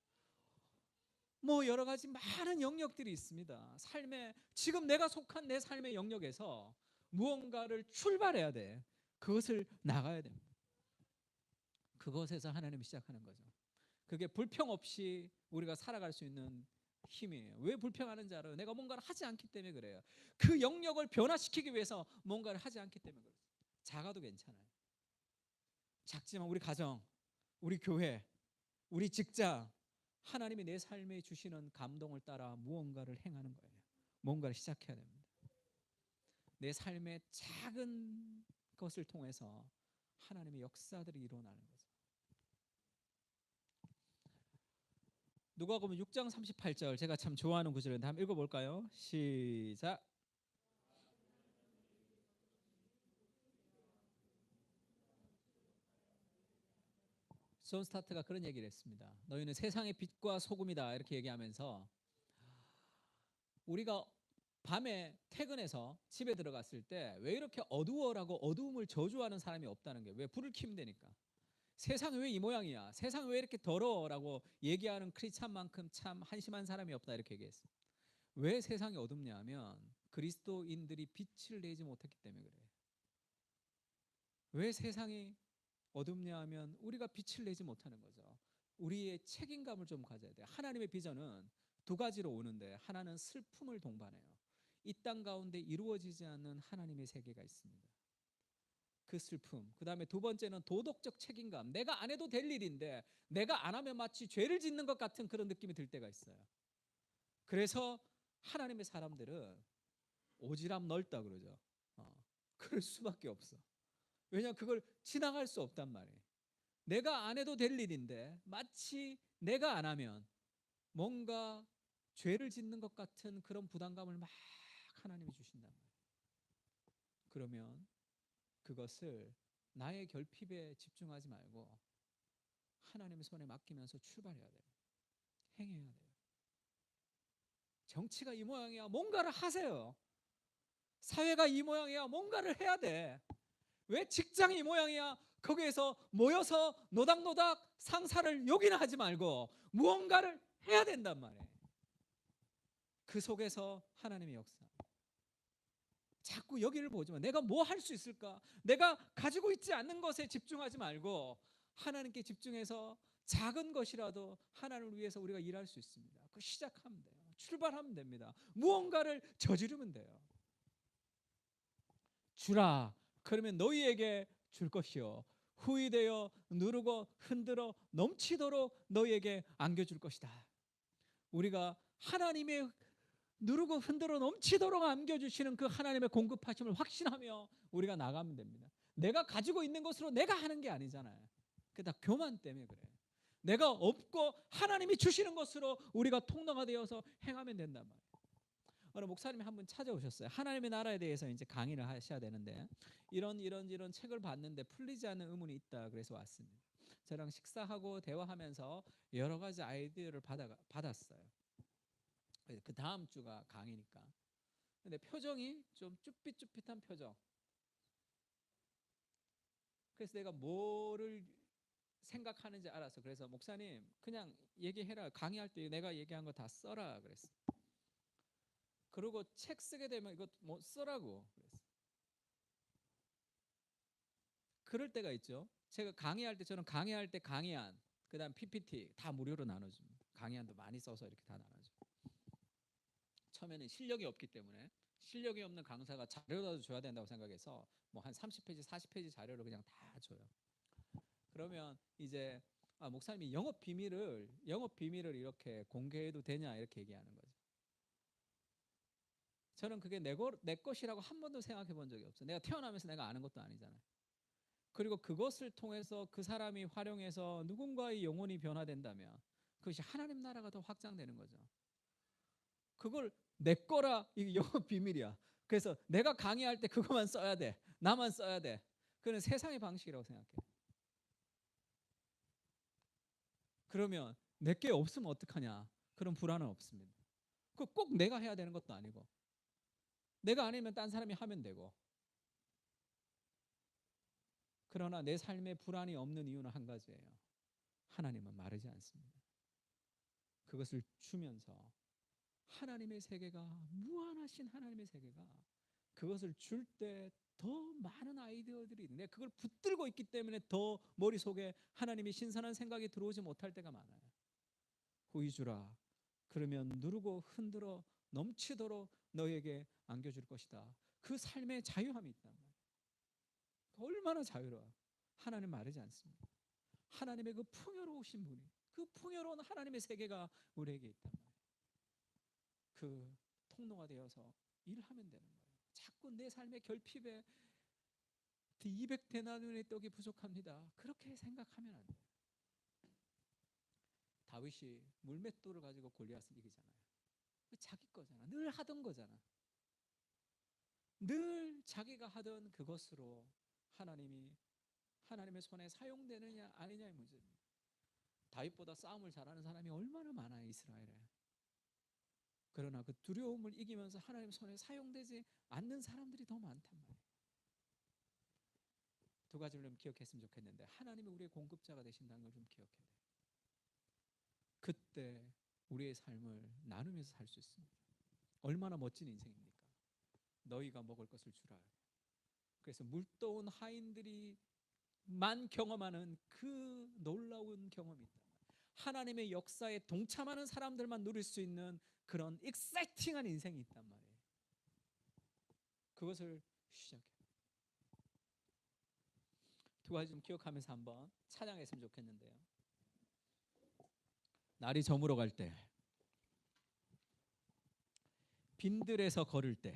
뭐 여러 가지 많은 영역들이 있습니다. 삶에 지금 내가 속한 내 삶의 영역에서 무언가를 출발해야 돼. 그것을 나가야 됩니다. 그것에서 하나님이 시작하는 거죠. 그게 불평 없이 우리가 살아갈 수 있는 힘이에요. 왜 불평하는지 알아요? 내가 뭔가를 하지 않기 때문에 그래요. 그 영역을 변화시키기 위해서 뭔가를 하지 않기 때문에 그래요. 작아도 괜찮아요. 작지만 우리 가정, 우리 교회, 우리 직장, 하나님이 내 삶에 주시는 감동을 따라 무언가를 행하는 거예요. 뭔가를 시작해야 됩니다. 내 삶의 작은 것을 통해서 하나님의 역사들이 일어나는 거죠. 누가복음 6장 38절 제가 참 좋아하는 구절인데 한번 읽어볼까요? 시작. 존 스타트가 그런 얘기를 했습니다. 너희는 세상의 빛과 소금이다 이렇게 얘기하면서 우리가 밤에 퇴근해서 집에 들어갔을 때 왜 이렇게 어두워라고 어두움을 저주하는 사람이 없다는 게 왜 불을 켜면 되니까 세상이 왜 이 모양이야 세상이 왜 이렇게 더러워라고 얘기하는 크리스찬만큼 참 한심한 사람이 없다 이렇게 얘기했어요. 왜 세상이 어둡냐 하면 그리스도인들이 빛을 내지 못했기 때문에 그래요. 왜 세상이 어둡냐 하면 우리가 빛을 내지 못하는 거죠. 우리의 책임감을 좀 가져야 돼요. 하나님의 비전은 두 가지로 오는데 하나는 슬픔을 동반해요. 이 땅 가운데 이루어지지 않는 하나님의 세계가 있습니다. 그 슬픔. 그 다음에 두 번째는 도덕적 책임감. 내가 안 해도 될 일인데 내가 안 하면 마치 죄를 짓는 것 같은 그런 느낌이 들 때가 있어요. 그래서 하나님의 사람들은 오지랖 넓다 그러죠. 그럴 수밖에 없어. 왜냐하면 그걸 지나갈 수 없단 말이에요. 내가 안 해도 될 일인데 마치 내가 안 하면 뭔가 죄를 짓는 것 같은 그런 부담감을 막 하나님이 주신단 말이에요. 그러면 그것을 나의 결핍에 집중하지 말고 하나님의 손에 맡기면서 출발해야 돼요. 행해야 돼요. 정치가 이 모양이야 뭔가를 하세요. 사회가 이 모양이야 뭔가를 해야 돼. 왜 직장이 이 모양이야 거기에서 모여서 노닥노닥 상사를 욕이나 하지 말고 무언가를 해야 된단 말이에요. 그 속에서 하나님의 역사. 자꾸 여기를 보지만 내가 뭐 할 수 있을까? 내가 가지고 있지 않는 것에 집중하지 말고 하나님께 집중해서 작은 것이라도 하나님을 위해서 우리가 일할 수 있습니다. 그 시작하면 돼요. 출발하면 됩니다. 무언가를 저지르면 돼요. 주라 그러면 너희에게 줄 것이요 후히 되어 누르고 흔들어 넘치도록 너희에게 안겨줄 것이다. 우리가 하나님의 누르고 흔들어 넘치도록 안겨주시는 그 하나님의 공급하심을 확신하며 우리가 나가면 됩니다. 내가 가지고 있는 것으로 내가 하는 게 아니잖아요. 그게 다 교만 때문에 그래요. 내가 없고 하나님이 주시는 것으로 우리가 통로가 되어서 행하면 된단 말이에요. 어느 목사님이 한 분 찾아오셨어요. 하나님의 나라에 대해서 이제 강의를 하셔야 되는데 이런 책을 봤는데 풀리지 않는 의문이 있다 그래서 왔습니다. 저랑 식사하고 대화하면서 여러 가지 아이디어를 받았어요. 그 다음 주가 강의니까. 근데 표정이 좀 쭈삣쭈삣한 표정. 그래서 내가 뭐를 생각하는지 알았어. 그래서 목사님 그냥 얘기해라. 강의할 때 내가 얘기한 거 다 써라 그랬어. 그리고 책 쓰게 되면 이거 뭐 써라고 그랬어. 그럴 때가 있죠. 제가 강의할 때 저는 강의할 때 강의안, 그다음 PPT 다 무료로 나눠줍니다. 강의안도 많이 써서 이렇게 다 나눠줘. 처음에는 실력이 없기 때문에 실력이 없는 강사가 자료라도 줘야 된다고 생각해서 뭐 한 30페이지, 40페이지 자료를 그냥 다 줘요. 그러면 이제 목사님이 영업 비밀을 이렇게 공개해도 되냐 이렇게 얘기하는 거죠. 저는 그게 내 것이라고 한 번도 생각해 본 적이 없어요. 내가 태어나면서 내가 아는 것도 아니잖아요. 그리고 그것을 통해서 그 사람이 활용해서 누군가의 영혼이 변화된다면 그것이 하나님 나라가 더 확장되는 거죠. 그걸 내 거라 이게 영업 비밀이야. 그래서 내가 강의할 때 그것만 써야 돼. 나만 써야 돼. 그건 세상의 방식이라고 생각해. 그러면 내게 없으면 어떡하냐? 그런 불안은 없습니다. 그 꼭 내가 해야 되는 것도 아니고 내가 아니면 딴 사람이 하면 되고. 그러나 내 삶에 불안이 없는 이유는 한 가지예요. 하나님은 마르지 않습니다. 그것을 주면서 하나님의 세계가 무한하신 하나님의 세계가 그것을 줄 때 더 많은 아이디어들이 있는데 그걸 붙들고 있기 때문에 더 머릿속에 하나님의 신선한 생각이 들어오지 못할 때가 많아요. 후히 주라 그러면 누르고 흔들어 넘치도록 너에게 안겨줄 것이다. 그 삶의 자유함이 있단 말이에요. 얼마나 자유로워. 하나님 마르지 않습니다. 하나님의 그 풍요로우신 분이 그 풍요로운 하나님의 세계가 우리에게 있단 말이에요. 그 통로가 되어서 일하면 되는 거예요. 자꾸 내 삶의 결핍에 200데나리온의 떡이 부족합니다. 그렇게 생각하면 안 돼요. 다윗이 물맷돌을 가지고 골리앗을 이기잖아요. 자기 거잖아. 늘 하던 거잖아. 늘 자기가 하던 그것으로 하나님의 손에 사용되느냐 아니냐의 문제입니다. 다윗보다 싸움을 잘하는 사람이 얼마나 많아요, 이스라엘에. 그러나 그 두려움을 이기면서 하나님 손에 사용되지 않는 사람들이 더 많단 말이에요. 두 가지를 좀 기억했으면 좋겠는데, 하나님이 우리의 공급자가 되신다는 걸 좀 기억해야 돼요. 그때 우리의 삶을 나누면서 살 수 있습니다. 얼마나 멋진 인생입니까? 너희가 먹을 것을 주라. 그래서 물떠온 하인들이만 경험하는 그 놀라운 경험이 있다. 하나님의 역사에 동참하는 사람들만 누릴 수 있는 그런 익사이팅한 인생이 있단 말이에요. 그것을 시작해요. 두 가지 좀 기억하면서 한번 찬양했으면 좋겠는데요. 날이 저물어 갈 때, 빈들에서 걸을 때,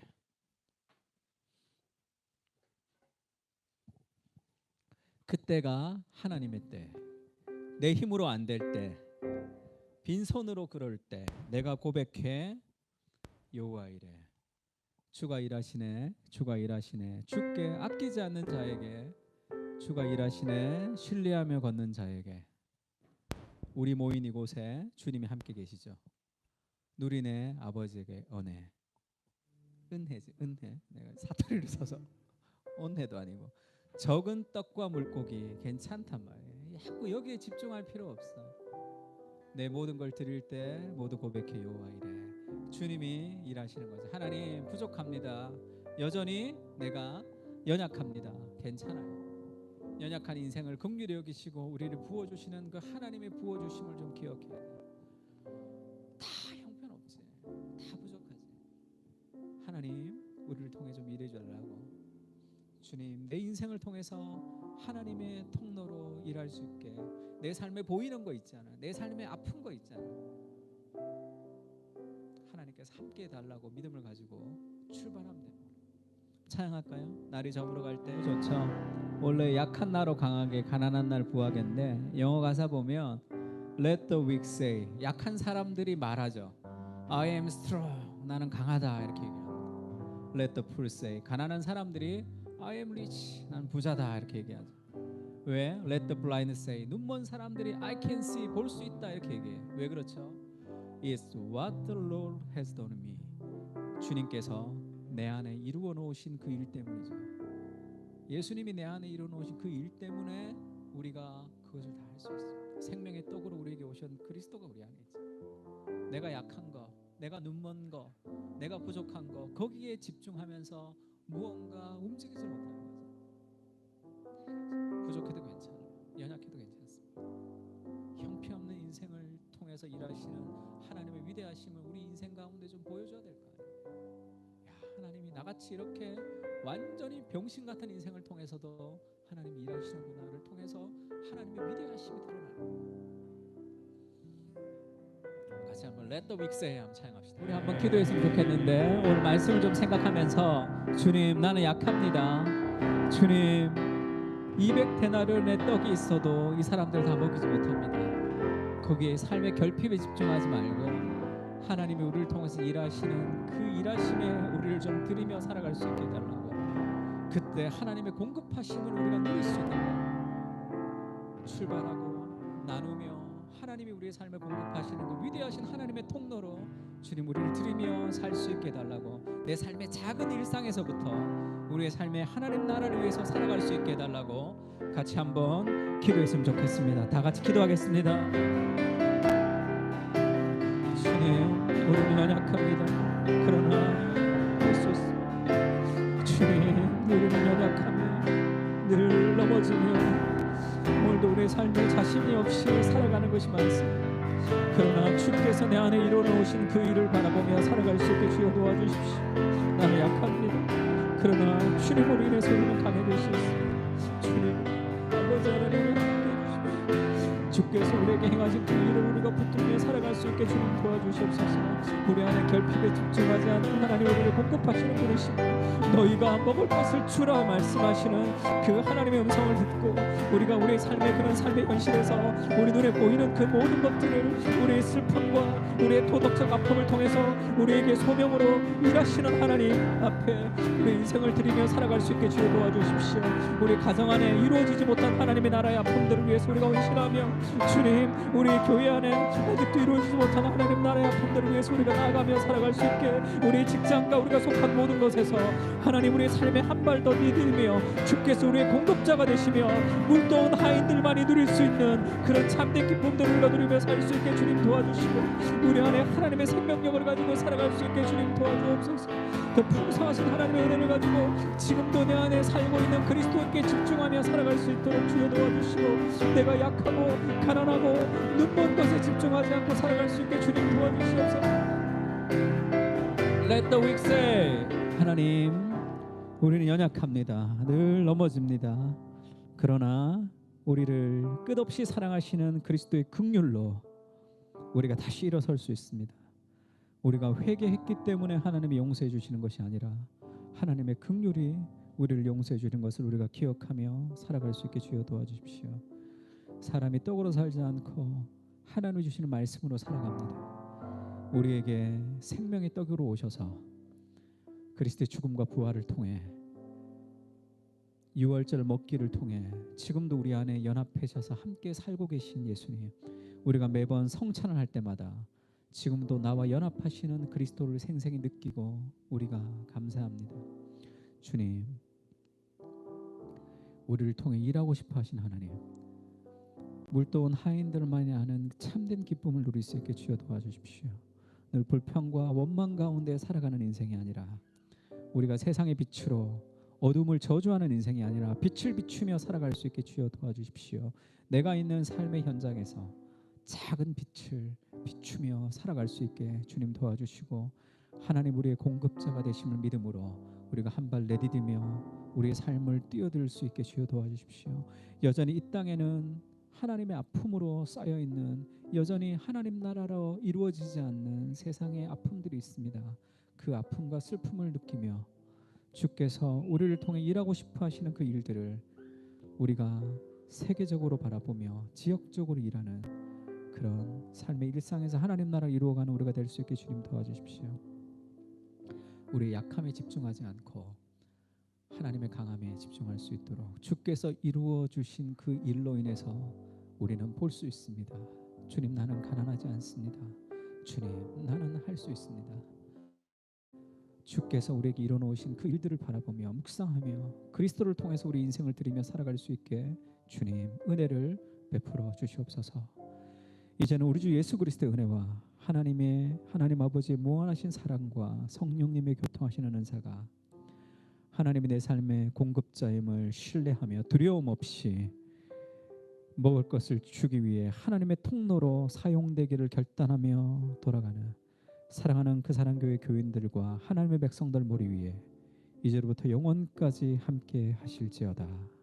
그때가 하나님의 때, 내 힘으로 안 될 때, 빈손으로 그럴 때 내가 고백해 여호와 이래. 주가 일하시네, 주가 일하시네. 주께 아끼지 않는 자에게, 주가 일하시네, 신뢰하며 걷는 자에게. 우리 모인 이곳에 주님이 함께 계시죠. 누리네 아버지에게 은혜. 은혜지, 은혜. 내가 사투리를 써서 은혜도 아니고. 적은 떡과 물고기 괜찮단 말이에요. 자꾸 여기에 집중할 필요 없어. 내 모든 걸 드릴 때 모두 고백해 여호와 이래. 주님이 일하시는 거죠. 하나님 부족합니다. 여전히 내가 연약합니다. 괜찮아요. 연약한 인생을 긍휼히 여기시고 우리를 부어주시는 그 하나님의 부어주심을 좀 기억해야 돼요. 다 형편없지, 다 부족하지. 하나님 우리를 통해 좀 일해주려고. 주님 내 인생을 통해서 하나님의 통로로 일할 수 있게. 내 삶에 보이는 거 있잖아, 내 삶에 아픈 거 있잖아, 하나님께서 함께 해달라고 믿음을 가지고 출발하면 됩니다. 찬양할까요? 날이 저물어 갈 때 좋죠. 원래 약한 나로 강하게, 가난한 날 부하게인데 영어 가사 보면 Let the weak say, 약한 사람들이 말하죠. I am strong, 나는 강하다 이렇게 얘기합니다. Let the poor say, 가난한 사람들이 I am rich, 나는 부자다 이렇게 얘기하죠. 왜? Let the blind say, 눈먼 사람들이 I can see, 볼 수 있다 이렇게 얘기해요. 왜 그렇죠? It's what the Lord has done me, 주님께서 내 안에 이루어 놓으신 그 일 때문이죠. 예수님이 내 안에 이루어 놓으신 그 일 때문에 우리가 그것을 다 할 수 있습니다. 생명의 떡으로 우리에게 오신 그리스도가 우리 안에 있죠. 내가 약한 거, 내가 눈먼 거, 내가 부족한 거, 거기에 집중하면서 무언가 움직이지 못하는 거죠. 부족해도 괜찮아요. 연약해도 괜찮습니다. 형편없는 인생을 통해서 일하시는 하나님의 위대하심을 우리 인생 가운데 좀 보여줘야 될 거 아니에요. 하나님이 나같이 이렇게 완전히 병신 같은 인생을 통해서도 하나님이 일하시는구나를 통해서 하나님의 위대하심이 드러나요. 같이 한번 Let the weak say 한번 찬양합시다. 우리 한번 기도했으면 좋겠는데, 오늘 말씀을 좀 생각하면서 주님 나는 약합니다. 주님 200데나리온의 떡이 있어도 이 사람들 다 먹이지 못합니다. 거기에 삶의 결핍에 집중하지 말고 하나님이 우리를 통해서 일하시는 그 일하심에 우리를 좀 드리며 살아갈 수 있게 해달라고. 그때 하나님의 공급하심을 우리가 누릴 수 있도록 출발하고 나누며 하나님이 우리의 삶에 공급하시는 그 위대하신 하나님의 통로로 주님 우리를 드리며 살 수 있게 해달라고. 내 삶의 작은 일상에서부터 우리의 삶의 하나님 나라를 위해서 살아갈 수 있게 해달라고 같이 한번 기도했으면 좋겠습니다. 다 같이 기도하겠습니다. 주님 우리는 연약합니다. 그러나 할 수 있습니다. 주님 우리는 연약하며 늘 넘어지며 오늘도 우리의 삶에 자신이 없이 살아가는 것이 많습니다. 그러나 주께서 내 안에 이루어놓으신 그 일을 바라보며 살아갈 수 있게 주여 도와주십시오. 나는 약합니다. 그러나 주님으로 인해서 우리는 강해질 수 있습니다. 주님 아버지 하나님 함께 해주십시오. 주께 주께서 우리에게 행하신 그 일을 우리가 붙들며 살아갈 수 있게 주님 도와주시옵소서. 우리 안에 결핍에 집중하지 않고 하나님 우리를 공급하시는 분이시고 너희가 먹을 것을 주라 말씀하시는 그 하나님의 음성을 듣고 우리가 우리의 삶의 그런 삶의 현실에서 우리 눈에 보이는 그 모든 것들을 우리의 슬픔과 우리의 도덕적 아픔을 통해서 우리에게 소명으로 일하시는 하나님 앞에 우리 인생을 드리며 살아갈 수 있게 주여 도와주십시오. 우리 가정 안에 이루어지지 못한 하나님의 나라의 아픔들을 위해서 우리가 헌신하며 주님 우리 교회 안에 아직도 이루어지지 못한 하나님 나라의 아픔들을 위해서 우리가 나아가며 살아갈 수 있게 우리 직장과 우리가 속한 모든 것에서 하나님 우리의 삶에 한 발 더 디디며 주께서 우리의 공급자가 되시며 물도온 하인들만이 누릴 수 있는 그런 참된 기쁨들을 우리가 누리며 살 수 있게 주님 도와주시고 우리 안에 하나님의 생명력을 가지고 살아갈 수 있게 주님 도와주옵소서. 더 풍성하신 하나님의 은혜를 가지고 지금도 내 안에 살고 있는 그리스도께 집중하며 살아갈 수 있도록 주여 도와주시고 내가 약하고 가난하고 눈먼 것에 집중하지 않고 살아갈 수 있게 주님 도와주시옵소서. Let the weak say 하나님 우리는 연약합니다. 늘 넘어집니다. 그러나 우리를 끝없이 사랑하시는 그리스도의 긍휼로 우리가 다시 일어설 수 있습니다. 우리가 회개했기 때문에 하나님이 용서해 주시는 것이 아니라 하나님의 긍휼이 우리를 용서해 주는 것을 우리가 기억하며 살아갈 수 있게 주여 도와주십시오. 사람이 떡으로 살지 않고 하나님이 주시는 말씀으로 살아갑니다. 우리에게 생명의 떡으로 오셔서 그리스도의 죽음과 부활을 통해 유월절 먹기를 통해 지금도 우리 안에 연합해져서 함께 살고 계신 예수님, 우리가 매번 성찬을 할 때마다 지금도 나와 연합하시는 그리스도를 생생히 느끼고 우리가 감사합니다. 주님, 우리를 통해 일하고 싶어 하신 하나님, 물도온 하인들만이 아는 참된 기쁨을 누릴 수 있게 주여 도와주십시오. 늘 불평과 원망 가운데 살아가는 인생이 아니라 우리가 세상의 빛으로 어둠을 저주하는 인생이 아니라 빛을 비추며 살아갈 수 있게 주여 도와주십시오. 내가 있는 삶의 현장에서 작은 빛을 비추며 살아갈 수 있게 주님 도와주시고 하나님 우리의 공급자가 되심을 믿음으로 우리가 한 발 내디디며 우리의 삶을 뛰어들 수 있게 주여 도와주십시오. 여전히 이 땅에는 하나님의 아픔으로 쌓여있는 여전히 하나님 나라로 이루어지지 않는 세상의 아픔들이 있습니다. 그 아픔과 슬픔을 느끼며 주께서 우리를 통해 일하고 싶어 하시는 그 일들을 우리가 세계적으로 바라보며 지역적으로 일하는 그런 삶의 일상에서 하나님 나라를 이루어가는 우리가 될 수 있게 주님 도와주십시오. 우리의 약함에 집중하지 않고 하나님의 강함에 집중할 수 있도록 주께서 이루어 주신 그 일로 인해서 우리는 볼 수 있습니다. 주님, 나는 가난하지 않습니다. 주님, 나는 할 수 있습니다. 주께서 우리에게 이뤄놓으신 그 일들을 바라보며 묵상하며 그리스도를 통해서 우리 인생을 드리며 살아갈 수 있게 주님 은혜를 베풀어 주시옵소서. 이제는 우리 주 예수 그리스도의 은혜와 하나님 아버지의 무한하신 사랑과 성령님의 교통하시는 은사가 하나님이 내 삶의 공급자임을 신뢰하며 두려움 없이 먹을 것을 주기 위해 하나님의 통로로 사용되기를 결단하며 돌아가는 사랑하는 그 사랑교회 교인들과 하나님의 백성들 머리 위에 이제로부터 영원까지 함께 하실지어다.